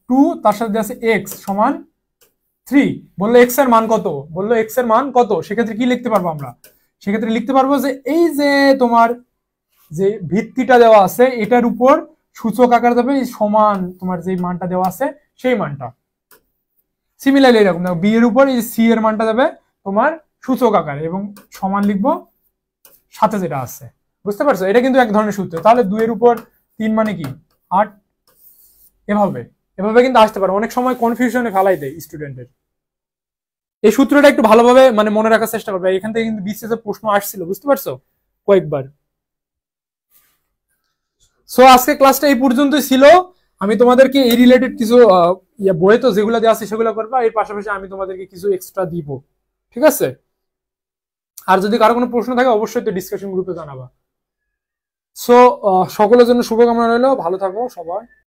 S1: 2 তার সাথে দেওয়া আছে এক্স সমান 3, বললো এক্স এর মান কত, বললো এক্স এর মান কত, সেক্ষেত্রে কি লিখতে পারবো আমরা? সেক্ষেত্রে লিখতে পারবো যে এই যে তোমার যে ভিত্তিটা দেওয়া আছে এটার উপর সূচক আকার দেবে সমান তোমার যে মানটা দেওয়া আছে সেই মানটা। সিমিলারলি এরকম দেখো, বি এর উপর এই সি এর মানটা দেবে তোমার সূচক আকারে এবং সমান লিখবো সাথে যেটা আছে। বুঝতে পারছো? এটা কিন্তু এক ধরনের সূত্র। তাহলে 2 এর উপর 3 মানে কি 8। এভাবে এভাবে কিন্তু আসতে পারে, অনেক সময় কনফিউশনে ফেলাই দেয় স্টুডেন্টের। এই সূত্রটা একটু ভালোভাবে মানে মনে রাখার চেষ্টা করবে, এখান থেকে কিন্তু বিসিএস এর প্রশ্ন আসছিল। বুঝতে পারছো? কয়েকবার। সো আজকে ক্লাসটা এই পর্যন্তই ছিল। আমি তোমাদেরকে এই রিলেটেড কিছু বইয়ে তো যেগুলো দেওয়া আছে সেগুলো করবা, এর পাশাপাশি আমি তোমাদেরকে কিছু এক্সট্রা দিব। ঠিক আছে? আর যদি কারো কোনো প্রশ্ন থাকে অবশ্যই তো ডিসকাশন গ্রুপে জানাবা। সো সকলের জন্য শুভকামনা রইলো, ভালো থাকো সবাই।